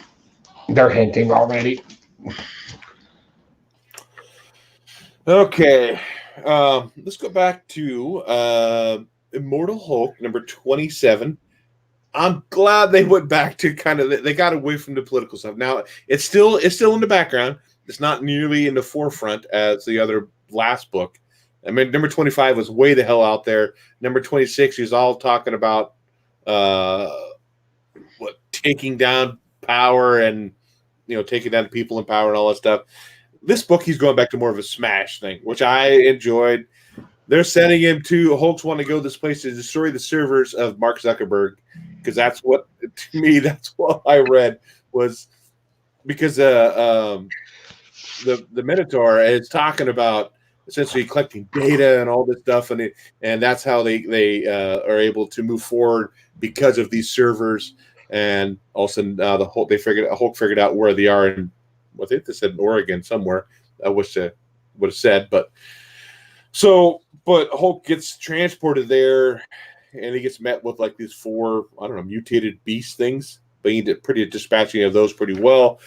they're hinting already. Okay, let's go back to Immortal Hulk number 27. I'm glad they went back to they got away from the political stuff. Now it's still in the background. It's not nearly in the forefront as the other last book. I mean, number 25 was way the hell out there. Number 26 is all talking about taking down power and taking down people in power and all that stuff. This book, he's going back to more of a smash thing, which I enjoyed. They're sending him to Hulk's want to go this place to destroy the servers of Mark Zuckerberg, because that's what I read was because the Minotaur is talking about essentially collecting data and all this stuff, and that's how they are able to move forward because of these servers. And all of a sudden, Hulk figured out where they are in, I think they said in Oregon somewhere. I wish I would have said, but Hulk gets transported there, and he gets met with like these 4, I don't know, mutated beast things. But he did pretty dispatching of those pretty well.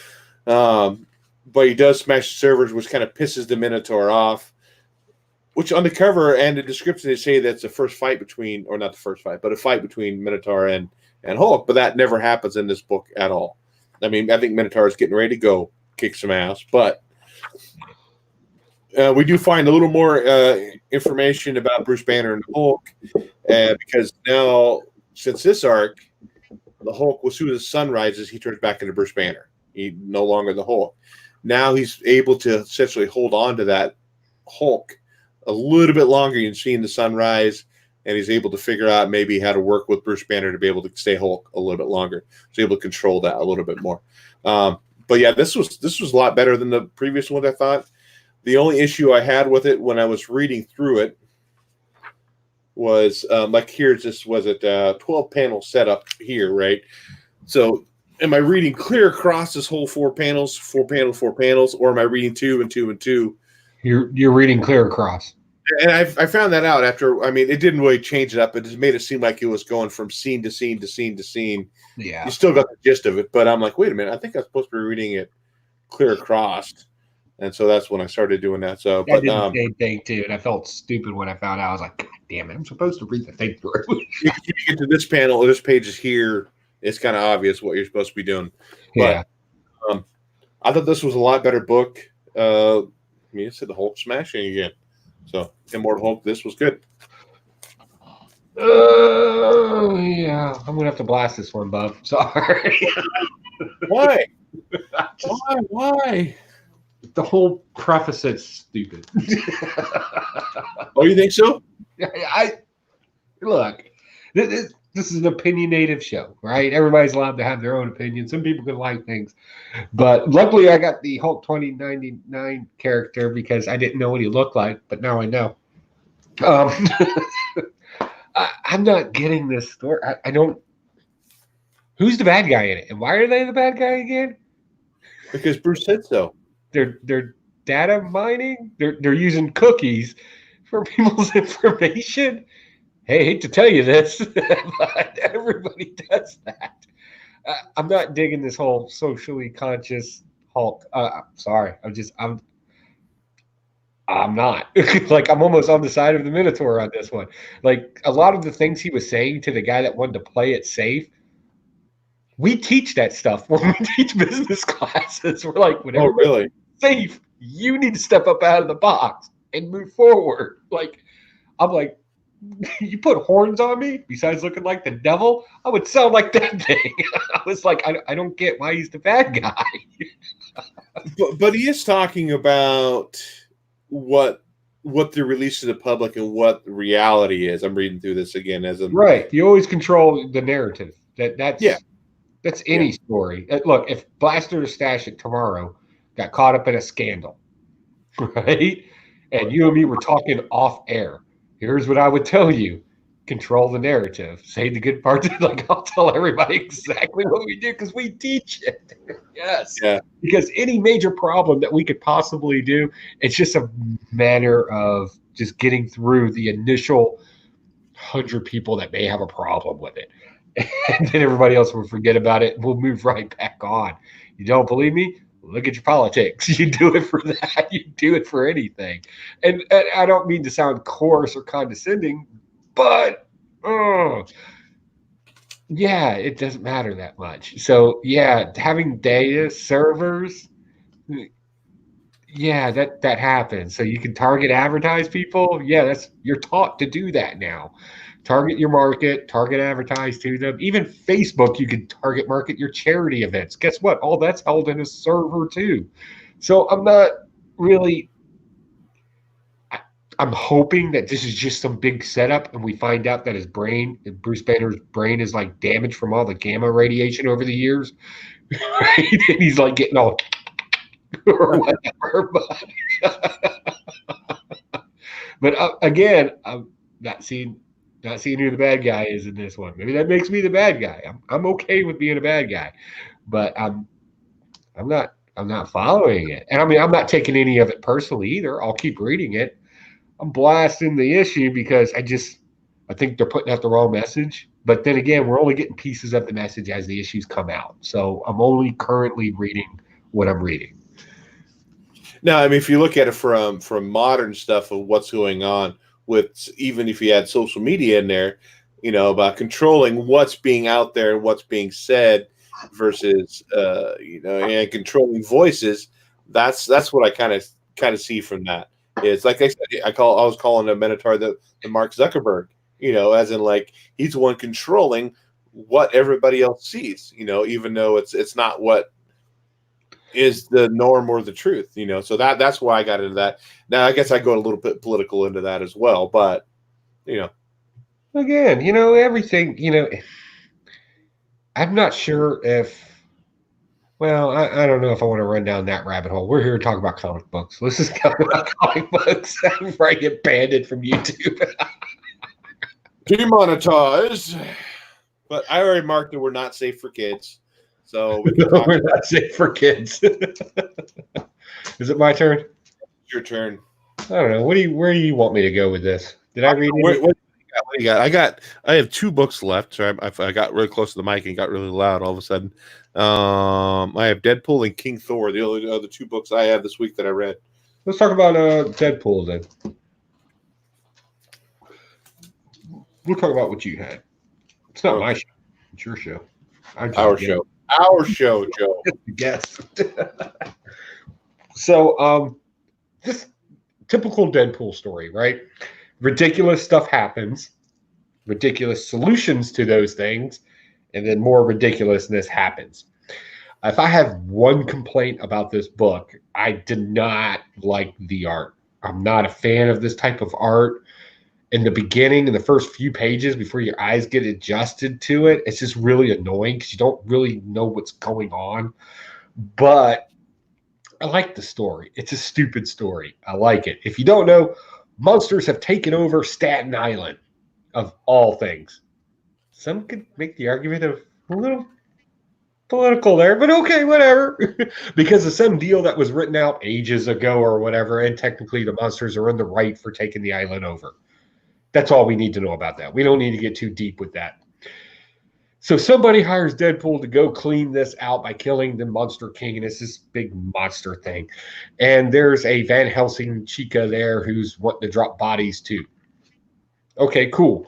But he does smash the servers, which kind of pisses the Minotaur off. Which on the cover and the description they say that's the first fight between, or not the first fight, but a fight between Minotaur and Hulk. But that never happens in this book at all. I mean, I think Minotaur is getting ready to go kick some ass, but we do find a little more information about Bruce Banner and Hulk, because now, since this arc, the Hulk, as soon as the sun rises, he turns back into Bruce Banner. He's no longer the Hulk. Now he's able to essentially hold on to that Hulk a little bit longer. You can see in the sunrise, and he's able to figure out maybe how to work with Bruce Banner to be able to stay Hulk a little bit longer. He's able to control that a little bit more. But yeah, this was a lot better than the previous one, I thought. The only issue I had with it when I was reading through it was like here's this was it 12 panel setup here, right? So am I reading clear across this whole 4 panels, or am I reading 2 and 2 and 2? You're reading clear across. And I found that out after. I mean, it didn't really change it up. It just made it seem like it was going from scene to scene to scene to scene. Yeah, you still got the gist of it, but I'm like, wait a minute, I think I'm supposed to be reading it clear across, and so that's when I started doing that. So, I did the same thing too, and I felt stupid when I found out. I was like, God damn it, I'm supposed to read the thing through. You get to this panel, this page is here. It's kind of obvious what you're supposed to be doing. But, yeah, I thought this was a lot better book. I mean, it said the Hulk smashing again. So, Immortal Hulk, this was good. yeah, I'm gonna have to blast this one, bub. Sorry. Why? Why? The whole preface is stupid. Oh, you think so? I look. This is an opinionative show, right? Everybody's allowed to have their own opinion. Some people can like things, but luckily I got the Hulk 2099 character because I didn't know what he looked like, but now I know. I'm not getting this story. I don't. Who's the bad guy in it, and why are they the bad guy again? Because Bruce said so. They're data mining. They're using cookies for people's information. Hey, I hate to tell you this, but everybody does that. I'm not digging this whole socially conscious Hulk. Sorry, I'm not. Like, I'm almost on the side of the Minotaur on this one. Like, a lot of the things he was saying to the guy that wanted to play it safe, we teach that stuff when we teach business classes. We're like, Oh, whenever really? safe, you need to step up out of the box and move forward. Like, I'm like, you put horns on me, besides looking like the devil, I would sound like that thing. I was like, I don't get why he's the bad guy. But he is talking about what they release to the public and what reality is. I'm reading through this again as a Right. You always control the narrative. That's Yeah. That's any story. Look, if Blaster the Stash It tomorrow got caught up in a scandal, right? And you and me were talking off air. Here's what I would tell you. Control the narrative. Say the good parts. Like, I'll tell everybody exactly what we do because we teach it. Yes. Yeah. Because any major problem that we could possibly do, it's just a matter of just getting through the initial 100 people that may have a problem with it. And then everybody else will forget about it. We'll move right back on. You don't believe me? Look at your politics. You do it for that. You do it for anything. And I don't mean to sound coarse or condescending, but yeah, it doesn't matter that much. So yeah, having data servers, yeah, that happens. So you can target advertise people. Yeah, you're taught to do that now. Target your market, target advertise to them. Even Facebook, you can target market your charity events. Guess what? All that's held in a server too. So I'm not really. I'm hoping that this is just some big setup, and we find out that Bruce Banner's brain, is like damaged from all the gamma radiation over the years. Right? And he's like getting all or whatever. But again, I'm not seeing who the bad guy is in this one. Maybe that makes me the bad guy. I'm okay with being a bad guy, but I'm not following it. And I mean, I'm not taking any of it personally either. I'll keep reading it. I'm blasting the issue because I think they're putting out the wrong message. But then again, we're only getting pieces of the message as the issues come out. So I'm only currently reading what I'm reading. Now, I mean, if you look at it from modern stuff of what's going on with, even if you add social media in there, you know, about controlling what's being out there and what's being said versus, you know, and controlling voices. That's what I kind of see from that. It's like I said, I was calling a Minotaur the Mark Zuckerberg, you know, as in like he's the one controlling what everybody else sees, you know, even though it's not what is the norm or the truth, you know. So that's why I got into that. Now I guess I go a little bit political into that as well, but you know, again, you know, everything, you know, I'm not sure if. Well, I don't know if I want to run down that rabbit hole. We're here to talk about comic books. Let's just talk about comic books before I get banned from YouTube. demonetized. But I already marked that we're not safe for kids. So we can talk. We're not safe for kids. Is it my turn? It's your turn. I don't know. Where do you want me to go with this? Did I read it? What do you got? I have 2 books left. So I got really close to the mic and got really loud all of a sudden. I have Deadpool and King Thor, the other 2 books I have this week that I read. Let's talk about Deadpool then. We'll talk about what you had. It's not my show. It's your show. Our show, Joe. Yes. So, this typical Deadpool story, right? Ridiculous stuff happens, ridiculous solutions to those things, and then more ridiculousness happens. If I have one complaint about this book, I did not like the art. I'm not a fan of this type of art. In the beginning, in the first few pages, before your eyes get adjusted to it, it's just really annoying because you don't really know what's going on. But I like the story. It's a stupid story. I like it. If you don't know, monsters have taken over Staten Island, of all things. Some could make the argument of a little political there, but okay, whatever. Because of some deal that was written out ages ago or whatever, and technically the monsters are in the right for taking the island over. That's all we need to know about that. We don't need to get too deep with that. So somebody hires Deadpool to go clean this out by killing the Monster King, and it's this big monster thing. And there's a Van Helsing Chica there who's wanting to drop bodies too. Okay, cool.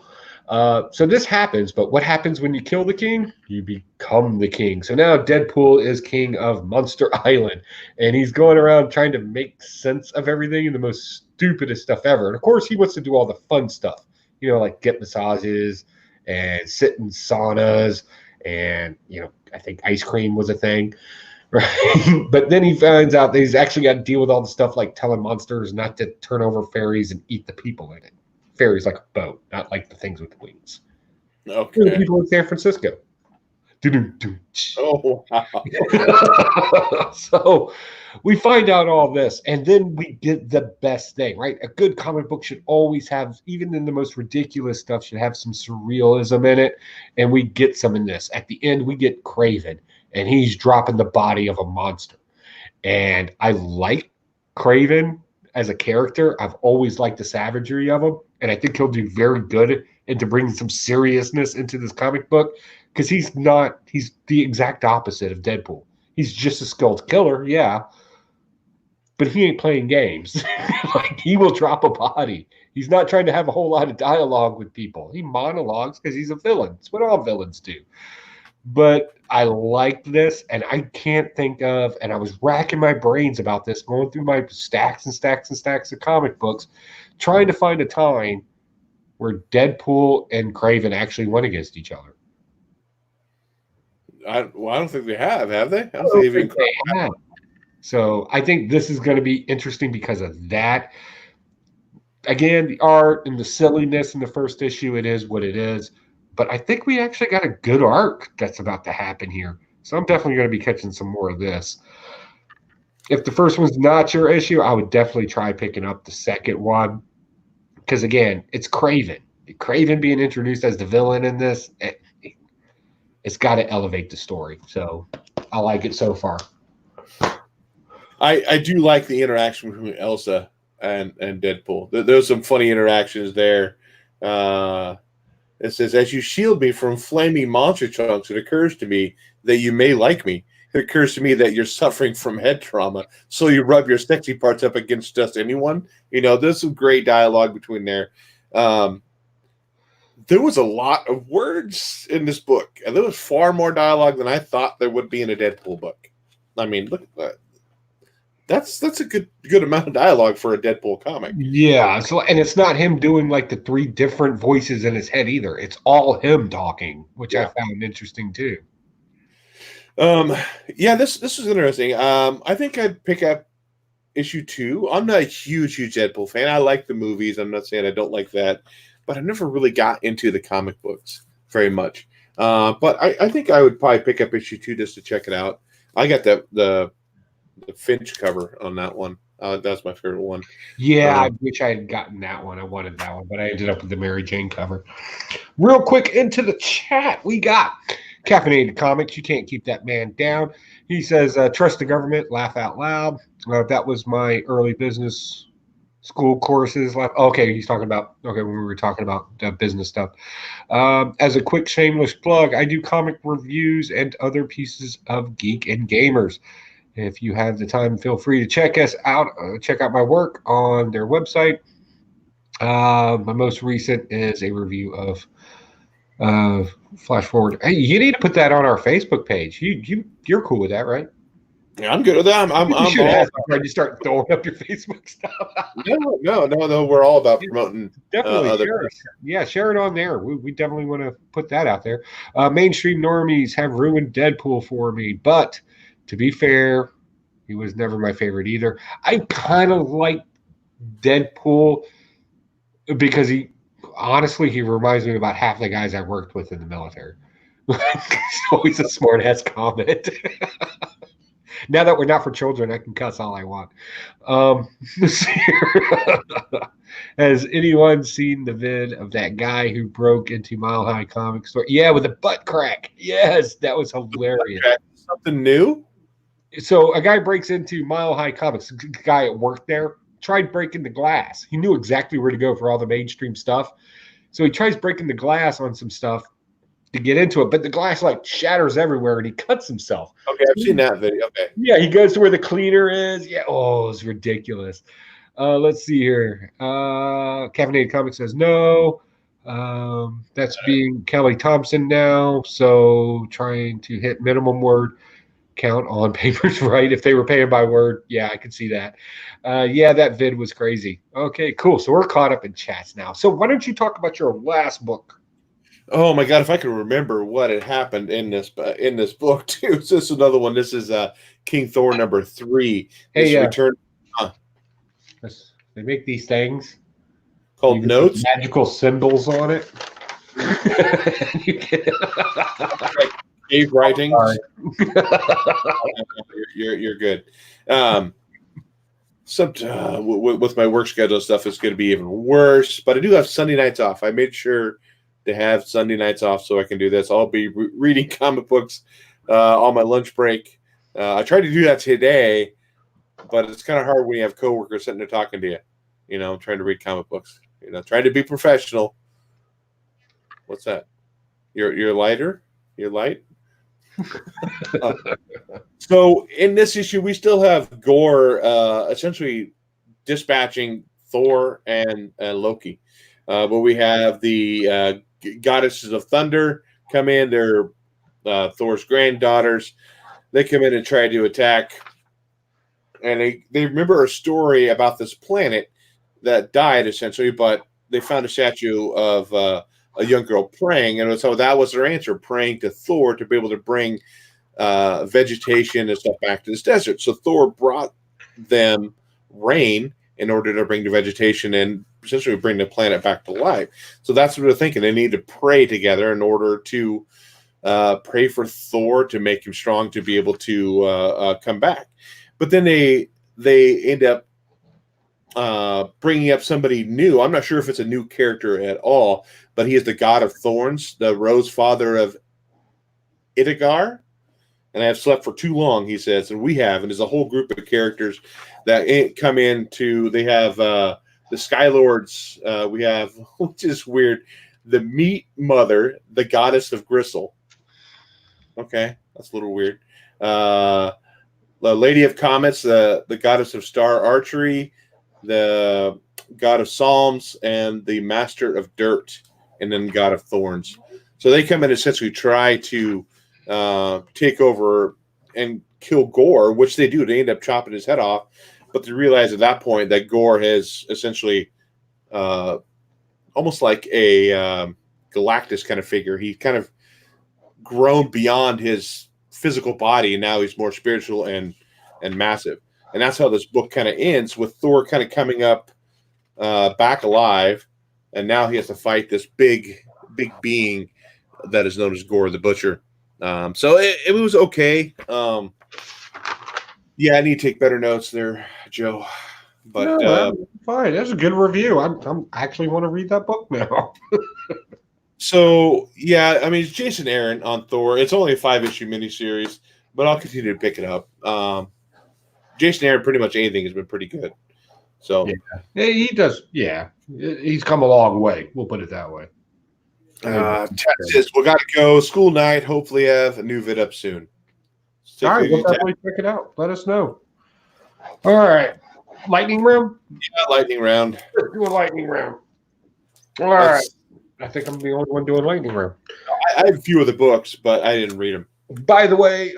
So this happens, but what happens when you kill the king? You become the king. So now Deadpool is king of Monster Island, and he's going around trying to make sense of everything in the most stupidest stuff ever. And of course, he wants to do all the fun stuff, like get massages and sit in saunas, and I think ice cream was a thing, right? But then he finds out that he's actually got to deal with all the stuff like telling monsters not to turn over fairies and eat the people in it. Fairies like a boat, not like the things with wings. Okay. The people in San Francisco. Oh, wow. So we find out all this, and then we get the best thing, right? A good comic book should always have, even in the most ridiculous stuff, should have some surrealism in it, and we get some in this. At the end, we get Kraven, and he's dropping the body of a monster. And I like Kraven as a character. I've always liked the savagery of him, and I think he'll do very good into bringing some seriousness into this comic book, because he's the exact opposite of Deadpool. He's just a skilled killer, yeah, but he ain't playing games. Like, he will drop a body. He's not trying to have a whole lot of dialogue with people. He monologues because he's a villain. It's what all villains do. But I liked this, and I can't think of, and I was racking my brains about this, going through my stacks and stacks and stacks of comic books, trying to find a time where Deadpool and Kraven actually went against each other. I don't think they have they? I don't think even they have. So I think this is going to be interesting because of that. Again, the art and the silliness in the first issue, it is what it is. But I think we actually got a good arc that's about to happen here. So I'm definitely going to be catching some more of this. If the first one's not your issue, I would definitely try picking up the second one. Because, again, it's Kraven. Kraven being introduced as the villain in this, it's got to elevate the story. So I like it so far. I do like the interaction between Elsa and Deadpool. There's some funny interactions there. It says, as you shield me from flaming monster chunks, it occurs to me that you may like me. It occurs to me that you're suffering from head trauma, so you rub your sexy parts up against just anyone. There's some great dialogue between there. There was a lot of words in this book, and there was far more dialogue than I thought there would be in a Deadpool book. I mean, look at that. That's a good amount of dialogue for a Deadpool comic. Yeah, and it's not him doing like the 3 different voices in his head either. It's all him talking, which I found interesting too. Yeah, this was interesting. I think I'd pick up issue 2. I'm not a huge Deadpool fan. I like the movies. I'm not saying I don't like that, but I never really got into the comic books very much. But I think I would probably pick up issue 2 just to check it out. I got the Finch cover on that one. That's my favorite one. Yeah, I wish I had gotten that one. I wanted that one, but I ended up with the Mary Jane cover. Real quick into the chat, we got Caffeinated Comics. You can't keep that man down. He says, trust the government, laugh out loud. That was my early business school courses. Okay, he's talking about, when we were talking about business stuff. As a quick shameless plug, I do comic reviews and other pieces of Geek and Gamers. If you have the time, feel free to check us out. Check out my work on their website. My most recent is a review of Flash Forward. Hey, you need to put that on our Facebook page. You're cool with that, right? Yeah, I'm good with that. I'm ready to start throwing up your Facebook stuff. No. We're all about promoting. Definitely share it. Yeah, share it on there. We definitely want to put that out there. Mainstream normies have ruined Deadpool for me, but to be fair, he was never my favorite either. I kind of like Deadpool because he reminds me about half the guys I worked with in the military. It's always a smart-ass comment. Now that we're not for children, I can cuss all I want. Has anyone seen the vid of that guy who broke into Mile High Comic Store? Yeah, with a butt crack. Yes, that was hilarious. Something new? So a guy breaks into Mile High Comics. A guy at work there tried breaking the glass. He knew exactly where to go for all the mainstream stuff. So he tries breaking the glass on some stuff, to get into it, but the glass like shatters everywhere and he cuts himself. Okay, I've seen that video. Okay. Yeah, he goes to where the cleaner is. Yeah, oh, it's ridiculous. Let's see here. Caffeinated Comic says no. That's being Kelly Thompson now. So trying to hit minimum word count on papers, right? If they were paying by word, yeah, I can see that. Yeah, that vid was crazy. Okay, cool. So we're caught up in chats now. So why don't you talk about your last book? Oh my God! If I could remember what had happened in this book too. So this is another one. This is King Thor number 3. This Hey, return they make these things called you Notes. put magical symbols on it. Cave writing. Sorry. You're good. With my work schedule stuff, it's going to be even worse. But I do have Sunday nights off. I made sure to have Sunday nights off so I can do this. I'll be reading comic books on my lunch break. I tried to do that today, but it's kind of hard when you have coworkers sitting there talking to you. You know, trying to read comic books. You know, trying to be professional. What's that? Your lighter? Your light? So in this issue, we still have Gore essentially dispatching Thor and Loki, but we have the goddesses of thunder come in. They're Thor's granddaughters. They come in and try to attack, and they remember a story about this planet that died essentially, but they found a statue of a young girl praying, and so that was their answer, praying to Thor to be able to bring vegetation and stuff back to this desert. So Thor brought them rain in order to bring the vegetation and essentially bring the planet back to life. So that's what they're thinking. They need to pray together in order to pray for Thor to make him strong to be able to come back. But then they end up bringing up somebody new. I'm not sure if it's a new character at all, but he is the god of thorns, the rose father of Itagar. And I have slept for too long, he says, and we have. And there's a whole group of characters that come into. They have the Skylords. We have, which is weird, the Meat Mother, the goddess of Gristle. Okay, that's a little weird. The Lady of Comets, the goddess of Star Archery, the god of Psalms, and the Master of Dirt, and then God of Thorns. So they come in and essentially try to take over and kill Gore, which they do. They end up chopping his head off, but they realize at that point that Gore has essentially almost like a Galactus kind of figure. He kind of grown beyond his physical body, and now he's more spiritual and massive. And that's how this book kind of ends, with Thor kind of coming up back alive, and now he has to fight this big being that is known as Gore the Butcher. So it was okay. Yeah, I need to take better notes there, Joe. But no, fine. That's a good review. I'm actually want to read that book now. So yeah, I mean, it's Jason Aaron on Thor. It's only a 5-issue miniseries, but I'll continue to pick it up. Jason Aaron, pretty much anything has been pretty good. So yeah, he does. Yeah, he's come a long way. We'll put it that way. Texas, we got to go. School night. Hopefully, have a new vid up soon. All right, we'll definitely check it out. Let us know. All right, lightning round. Yeah, lightning round. Let's do a lightning round. All right. I think I'm the only one doing lightning round. I have a few of the books, but I didn't read them. By the way,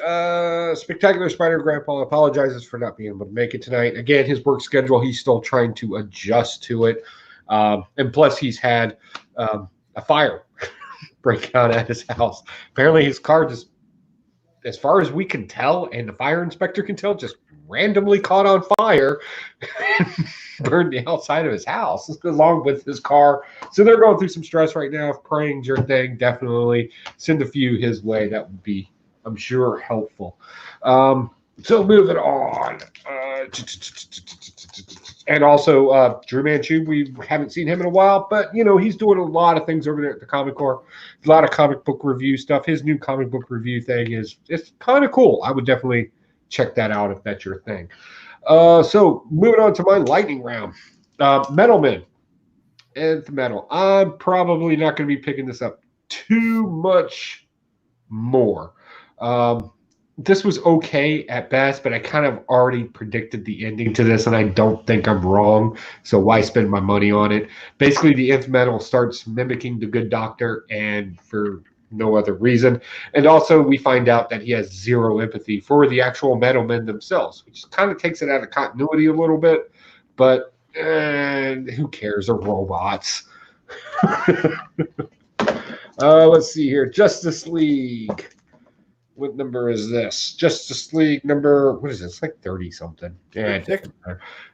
Spectacular Spider Grandpa apologizes for not being able to make it tonight. Again, his work schedule, he's still trying to adjust to it. And plus, he's had a fire break out at his house. Apparently, his car just, as far as we can tell, and the fire inspector can tell, just randomly caught on fire and burned the outside of his house along with his car. So they're going through some stress right now. If praying's your thing, definitely send a few his way. That would be, I'm sure, helpful. So moving on. And also Drew Manchu, we haven't seen him in a while, but you know, he's doing a lot of things over there at the Comic Corps. A lot of comic book review stuff. His new comic book review thing it's kind of cool. I would definitely check that out if that's your thing. So moving on to my lightning round. Metal Men. Nth Metal. I'm probably not going to be picking this up too much more. This was okay at best, but I kind of already predicted the ending to this, and I don't think I'm wrong. So why spend my money on it? Basically, the Nth Metal starts mimicking the Good Doctor, and for no other reason. And also, we find out that he has zero empathy for the actual Metal Men themselves, which kind of takes it out of continuity a little bit. But who cares? They're robots. Let's see here. Justice League. What number is this? Justice League number, what is this? It's like 30 something. Yeah,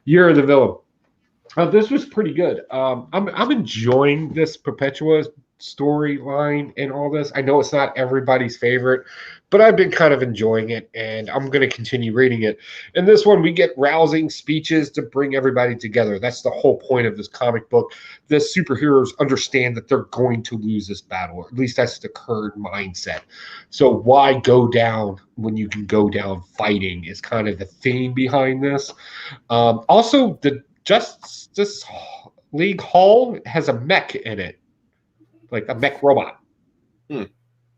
Year of the Villain. This was pretty good. I'm enjoying this Perpetua storyline and all this. I know it's not everybody's favorite, but I've been kind of enjoying it, and I'm going to continue reading it. In this one, we get rousing speeches to bring everybody together. That's the whole point of this comic book. The superheroes understand that they're going to lose this battle, or at least that's the current mindset. So why go down when you can go down fighting is kind of the theme behind this. Also, the Justice League Hall has a mech in it, like a mech robot.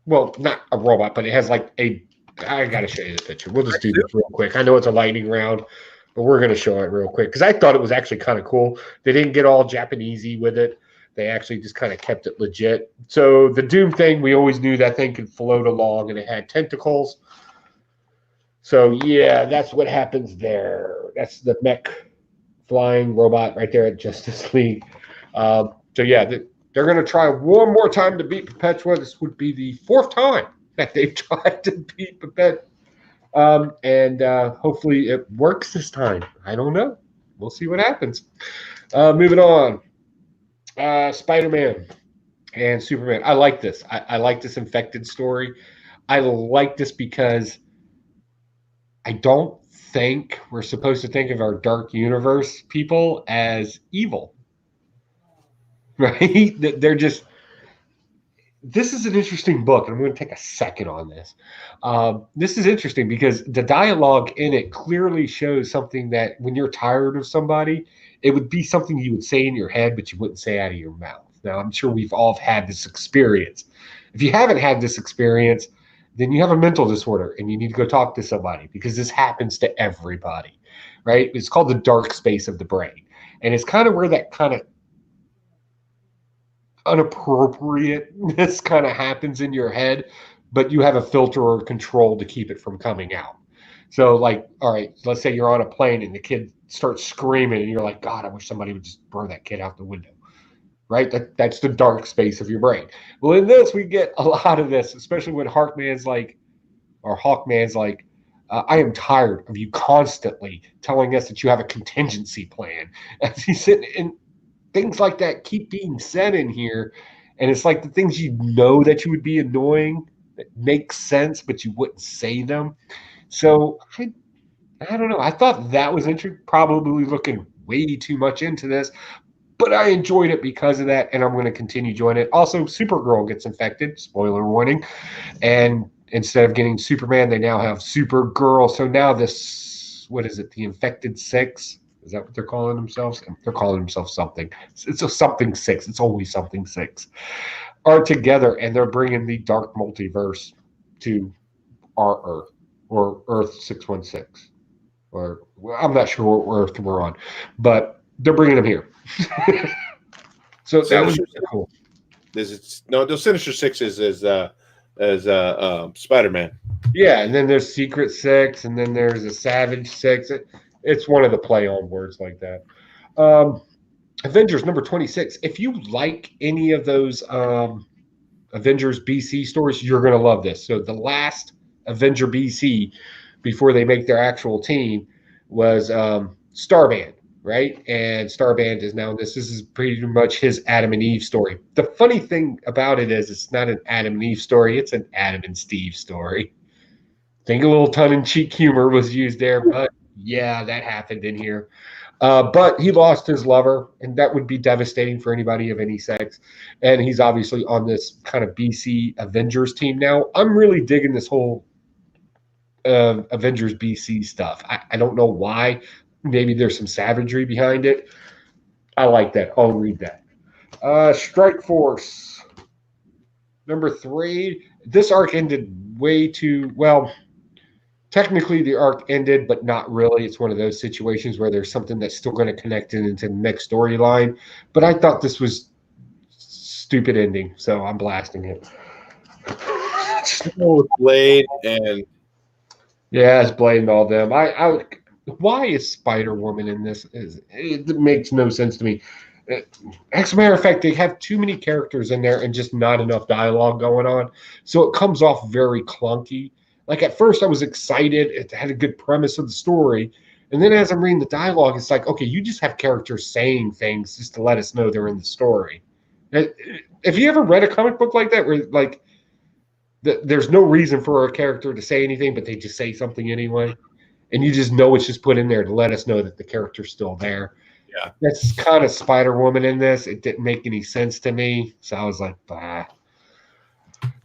Well, not a robot, but it has like a. I got to show you the picture. We'll just do this real quick. I know it's a lightning round, but we're going to show it real quick because I thought it was actually kind of cool. They didn't get all Japanesey with it. They actually just kind of kept it legit. So the Doom thing, we always knew that thing could float along, and it had tentacles. So yeah, that's what happens there. That's the mech flying robot right there at Justice League. So yeah, they're going to try one more time to beat Perpetua. This would be the fourth time that they've tried to beat Perpetua. And hopefully it works this time. I don't know. We'll see what happens. Moving on. Spider-Man and Superman. I like this. I like this infected story. I like this because I don't think we're supposed to think of our dark universe people as evil. Right? They're just. This is an interesting book, and I'm going to take a second on this. This is interesting because the dialogue in it clearly shows something that when you're tired of somebody, it would be something you would say in your head, but you wouldn't say out of your mouth. Now, I'm sure we've all had this experience. If you haven't had this experience, then you have a mental disorder, and you need to go talk to somebody because this happens to everybody, right? It's called the dark space of the brain, and it's kind of where that kind of unappropriateness kind of happens in your head, but you have a filter or control to keep it from coming out. So like, all right, let's say you're on a plane and the kid starts screaming and you're like, God, I wish somebody would just burn that kid out the window. Right? That's the dark space of your brain. Well, in this, we get a lot of this, especially when Hawkman's like, I am tired of you constantly telling us that you have a contingency plan. As he's sitting in things like that keep being said in here, and it's like the things you know that you would be annoying that make sense, but you wouldn't say them. So I don't know. I thought that was interesting. Probably looking way too much into this, but I enjoyed it because of that, and I'm going to continue joining it. Also, Supergirl gets infected. Spoiler warning. And instead of getting Superman, they now have Supergirl. So now this, what is it? The Infected Six. Is that what they're calling themselves? They're calling themselves something. It's a something six. It's always something six. Are together, and they're bringing the dark multiverse to our Earth, or Earth 616. Or well, I'm not sure what Earth we're on, but they're bringing them here. So that was cool. The Sinister Six is Spider-Man. Yeah, and then there's Secret Six, and then there's a Savage Six. It's one of the play on words like that. Avengers number 26. If you like any of those Avengers BC stories, you're going to love this. So the last Avenger BC before they make their actual team was Starband, right? And Starband is now this. This is pretty much his Adam and Eve story. The funny thing about it is it's not an Adam and Eve story. It's an Adam and Steve story. I think a little tongue-in-cheek humor was used there, but yeah, that happened in here. But he lost his lover, and that would be devastating for anybody of any sex. And he's obviously on this kind of BC Avengers team now. I'm really digging this whole Avengers BC stuff. I don't know why. Maybe there's some savagery behind it. I like that. I'll read that. Strike Force. Number 3, this arc ended way too well. Technically, the arc ended, but not really. It's one of those situations where there's something that's still going to connect it into the next storyline. But I thought this was stupid ending, so I'm blasting it. Blade and Yeah, it's Blade all them. Why is Spider Woman in this? It makes no sense to me. As a matter of fact, they have too many characters in there and just not enough dialogue going on, so it comes off very clunky. Like at first, I was excited; it had a good premise of the story, and then as I'm reading the dialogue, it's like, okay, you just have characters saying things just to let us know they're in the story. Have you ever read a comic book like that, where like there's no reason for a character to say anything, but they just say something anyway, and you just know it's just put in there to let us know that the character's still there? Yeah. That's kind of Spider-Woman in this. It didn't make any sense to me, so I was like, bah.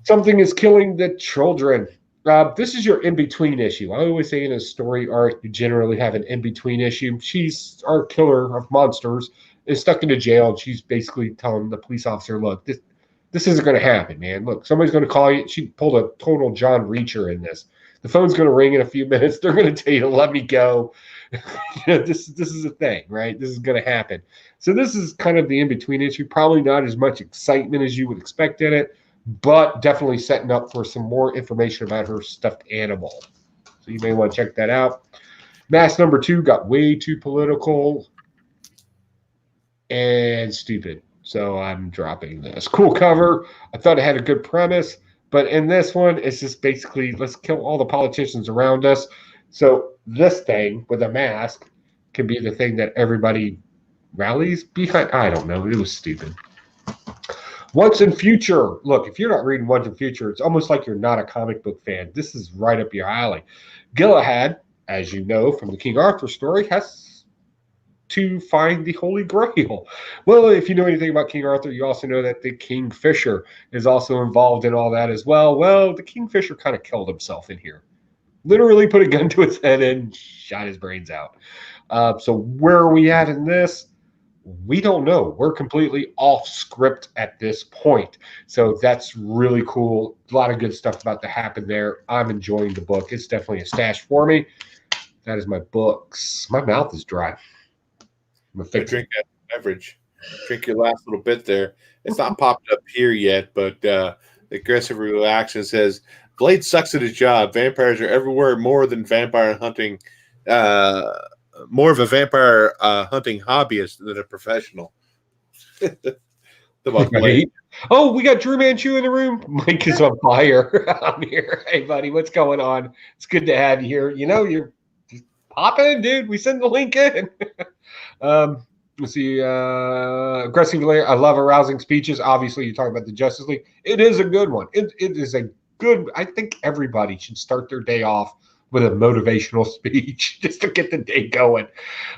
Something is killing the children. This is your in-between issue. I always say in a story arc, you generally have an in-between issue. She's our killer of monsters, is stuck in a jail, and she's basically telling the police officer, look, this isn't going to happen, man. Look, somebody's going to call you. She pulled a total John Reacher in this. The phone's going to ring in a few minutes. They're going to tell you to let me go. This is a thing, right? This is going to happen. So this is kind of the in-between issue. Probably not as much excitement as you would expect in it, but definitely setting up for some more information about her stuffed animal. So you may want to check that out. Mask number 2 got way too political and stupid, so I'm dropping this. Cool cover. I thought it had a good premise, but in this one, it's just basically, let's kill all the politicians around us. So this thing with a mask can be the thing that everybody rallies behind. I don't know. It was stupid. Once and Future. Look, if you're not reading Once and Future, it's almost like you're not a comic book fan. This is right up your alley. Galahad, as you know from the King Arthur story, has to find the Holy Grail. Well, if you know anything about King Arthur, you also know that the Kingfisher is also involved in all that as well. Well, the Kingfisher kind of killed himself in here. Literally put a gun to his head and shot his brains out. So where are we at in this? We don't know. We're completely off script at this point. So that's really cool. A lot of good stuff about to happen there. I'm enjoying the book. It's definitely a stash for me. That is my books. My mouth is dry. I'm gonna fix drink that beverage. Drink your last little bit there. It's not popped up here yet, but Aggressive Reaction says Blade sucks at his job. Vampires are everywhere more than vampire hunting. More of a vampire hunting hobbyist than a professional. Right. Oh, we got Drew Manchu in the room. Mike is on fire. I'm here. Hey, buddy, what's going on? It's good to have you here. You know, you're just pop in, dude. We send the link in. Let's see. Aggressively, I love arousing speeches. Obviously, you're talking about the Justice League. It is a good one. It is a good. I think everybody should start their day off with a motivational speech just to get the day going.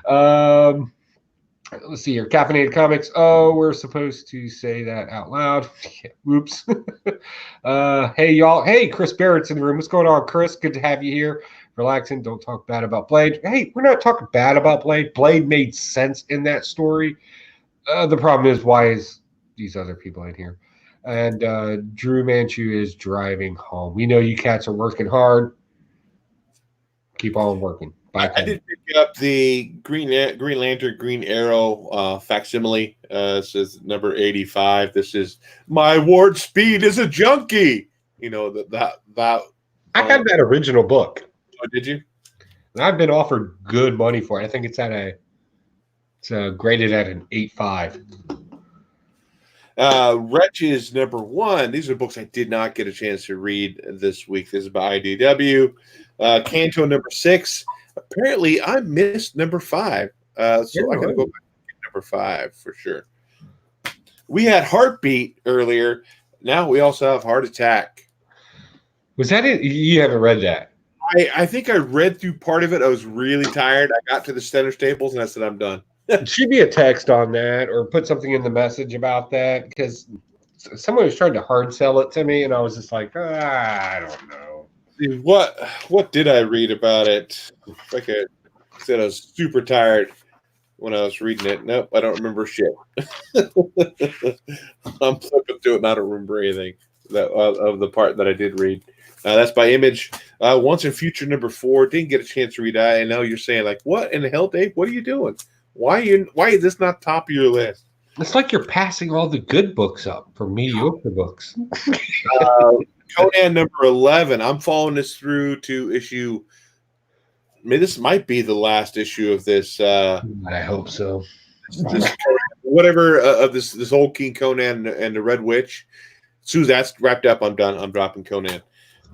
Let's see here. Caffeinated Comics. Oh, we're supposed to say that out loud. Oops. Hey, y'all. Hey, Chris Barrett's in the room. What's going on, Chris? Good to have you here. Relaxing. Don't talk bad about Blade. Hey, we're not talking bad about Blade. Blade made sense in that story. The problem is, why is these other people in here? And Drew Manchu is driving home. We know you cats are working hard. Keep on working. Bye. I did pick up the Green Lantern, Green Arrow facsimile. It says number 85. This is my Ward Speed is a junkie. You know that. I have that original book. Oh, did you? And I've been offered good money for it. I think it's graded at an 8.5. Wretches number 1. These are books I did not get a chance to read this week. This is by IDW. Canto number 6. Apparently, I missed number 5. So I gotta go back to number 5 for sure. We had Heartbeat earlier. Now we also have Heart Attack. Was that it? You haven't read that? I think I read through part of it. I was really tired. I got to the center staples and I said, I'm done. Should be a text on that or put something in the message about that, because someone was trying to hard sell it to me and I was just like, I don't know. What did I read about it? Like I said, I was super tired when I was reading it. Nope, I don't remember shit. I'm flipping through it and I don't remember anything. of the part that I did read. That's by Image. Once and Future #4. Didn't get a chance to read that. I know you're saying like, what in the hell, Dave? What are you doing? Why is this not top of your list? It's like you're passing all the good books up for mediocre books. Conan #11. I'm following this through to issue. I mean, this might be the last issue of this. I hope so. Whatever of this old King Conan and the Red Witch. As soon as that's wrapped up, I'm done. I'm dropping Conan.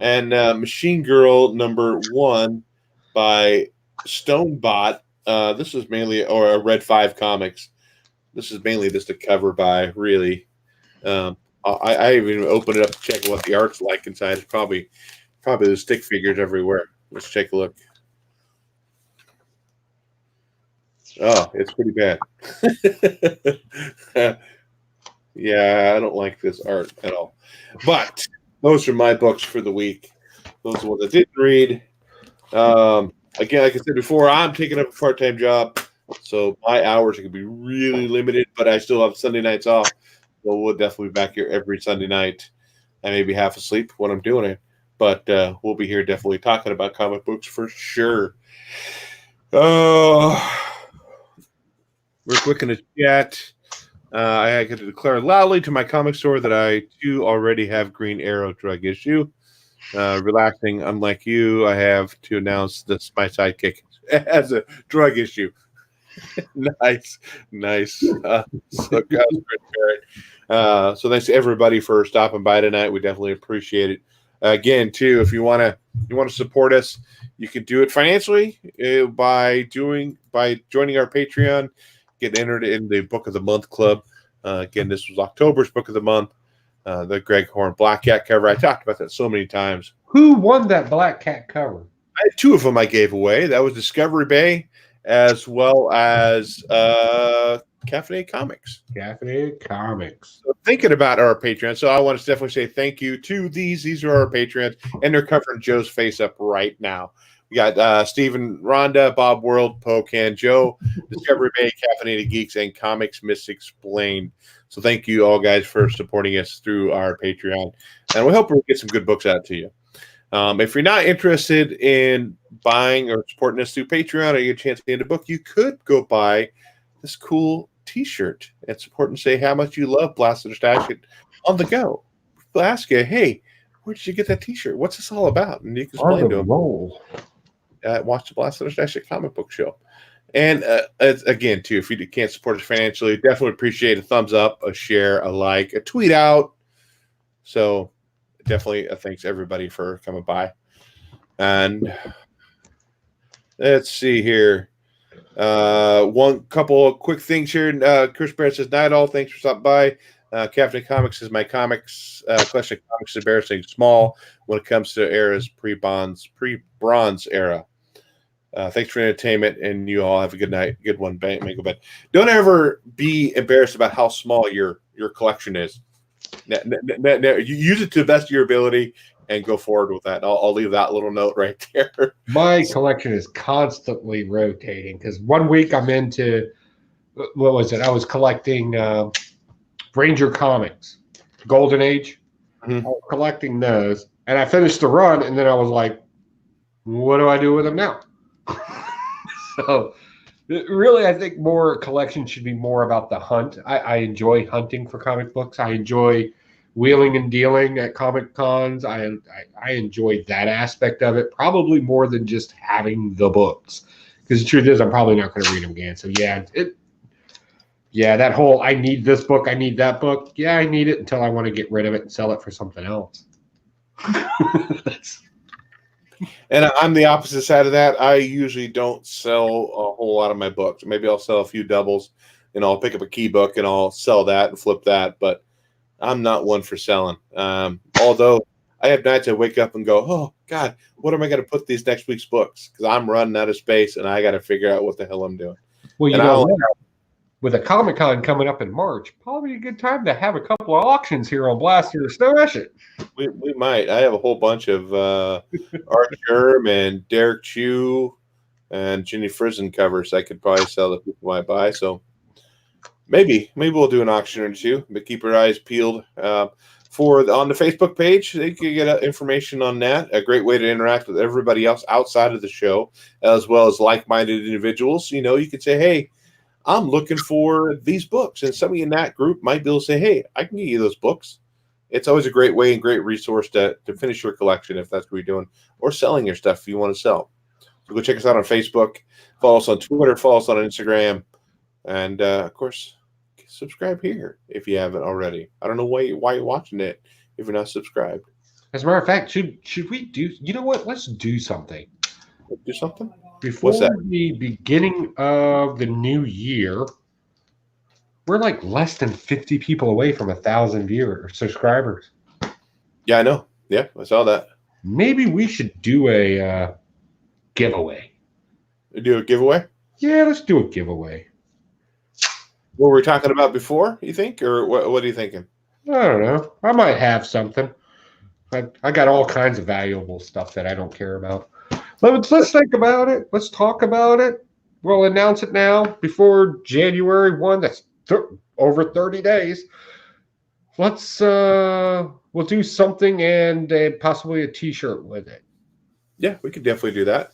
And Machine Girl #1 by Stonebot. This is mainly or Red 5 Comics. This is mainly just a cover by really. I even opened it up to check what the art's like inside. It's probably the stick figures everywhere. Let's take a look. Oh, it's pretty bad. Yeah, I don't like this art at all. But those are my books for the week. Those are the ones I didn't read. Again, like I said before, I'm taking up a part-time job, so my hours are going to be really limited, but I still have Sunday nights off. So we'll definitely be back here every Sunday night. I may be half asleep when I'm doing it, but we'll be here definitely talking about comic books for sure. Real quick in the chat, I got to declare loudly to my comic store that I too already have Green Arrow drug issue. Relaxing, unlike you, I have to announce this my sidekick as a drug issue. Nice. So thanks to everybody for stopping by tonight. We definitely appreciate it. Again, too, if you want to support us, you can do it financially by joining our Patreon. Get entered in the Book of the Month Club. Again, this was October's Book of the Month. The Greg Horn Black Cat cover. I talked about that so many times. Who won that Black Cat cover? I had 2 of them I gave away. That was Discovery Bay as well as Caffeinated Comics. Caffeinated Comics. So thinking about our Patreon, so I want to definitely say thank you to these. These are our Patreons, and they're covering Joe's face up right now. We got Stephen Rhonda, Bob World, Pocan, Joe, Discovery Bay, Caffeinated Geeks, and Comics Misexplained. So thank you all guys for supporting us through our Patreon, and we hope we'll get some good books out to you. If you're not interested in buying or supporting us through Patreon or you get a chance to get a book, you could go buy this cool T-shirt and support and say how much you love Blasted or Stash It on the go. They'll ask you, hey, where did you get that T-shirt? What's this all about? And you can explain to them. Watch the Blasted or Stash It comic book show. And again, too, if you can't support us financially, definitely appreciate a thumbs up, a share, a like, a tweet out. So definitely thanks everybody for coming by. And let's see here. One couple of quick things here. Chris Barrett says, night all. Thanks for stopping by. Captain Comics is my comics collection of comics is embarrassing small when it comes to eras pre-bronze era. Thanks for entertainment, and you all have a good night. Good one, bang, go bed. Don't ever be embarrassed about how small your collection is. You use it to the best of your ability and go forward with that. I'll leave that little note right there. My collection is constantly rotating because one week I'm into what was it? I was collecting Ranger Comics, Golden Age. Mm-hmm. I was collecting those, and I finished the run, and then I was like, "What do I do with them now?" So, really, I think more collection should be more about the hunt. I enjoy hunting for comic books. I enjoy wheeling and dealing at Comic Cons. I enjoy that aspect of it probably more than just having the books. Because the truth is, I'm probably not going to read them again. So that whole I need this book, I need that book. Yeah, I need it until I want to get rid of it and sell it for something else. And I'm the opposite side of that. I usually don't sell a whole lot of my books. Maybe I'll sell a few doubles, and I'll pick up a key book and I'll sell that and flip that. But I'm not one for selling. Although I have nights I wake up and go, oh, God, what am I going to put these next week's books? Because I'm running out of space, and I got to figure out what the hell I'm doing. Well, with a Comic-Con coming up in March, probably a good time to have a couple of auctions here on Blaster Stash It. We might. I have a whole bunch of Art Germ and Derek Chew and Ginny Frizen covers I could probably sell that people might buy. So maybe we'll do an auction or two, but keep your eyes peeled on the Facebook page. They can get information on that. A great way to interact with everybody else outside of the show, as well as like-minded individuals. You know, you could say, "Hey, I'm looking for these books," and somebody in that group might be able to say, "Hey, I can get you those books." It's always a great way and great resource to finish your collection if that's what you're doing, or selling your stuff if you want to sell. So go check us out on Facebook, follow us on Twitter, follow us on Instagram, and of course, subscribe here if you haven't already. I don't know why you're watching it if you're not subscribed. As a matter of fact, should we do? You know what? Let's do something Do something before What's that? the beginning of the new year. We're like less than 50 people away from 1,000 viewers, subscribers. Yeah, I know. Yeah, I saw that. Maybe we should do a giveaway. Do a giveaway. Yeah, let's do a giveaway. What were we talking about before? You think, or what are you thinking? I don't know. I might have something. I got all kinds of valuable stuff that I don't care about. Let's think about it. Let's talk about it. We'll announce it now before January 1. That's over 30 days. Let's we'll do something and possibly a T-shirt with it. Yeah, we could definitely do that.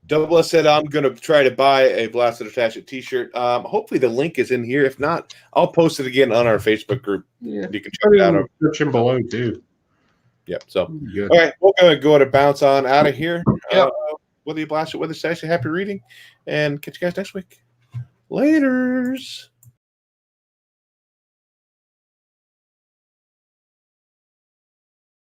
Double S said I'm going to try to buy a Blasted Attachment T-shirt. Hopefully the link is in here. If not, I'll post it again on our Facebook group. Yeah, You can check it out. description below too. Yep. So, Good. all right, we're going to go to bounce on out of here. Yep. Whether you blast it with a session, happy reading, and catch you guys next week. Laters.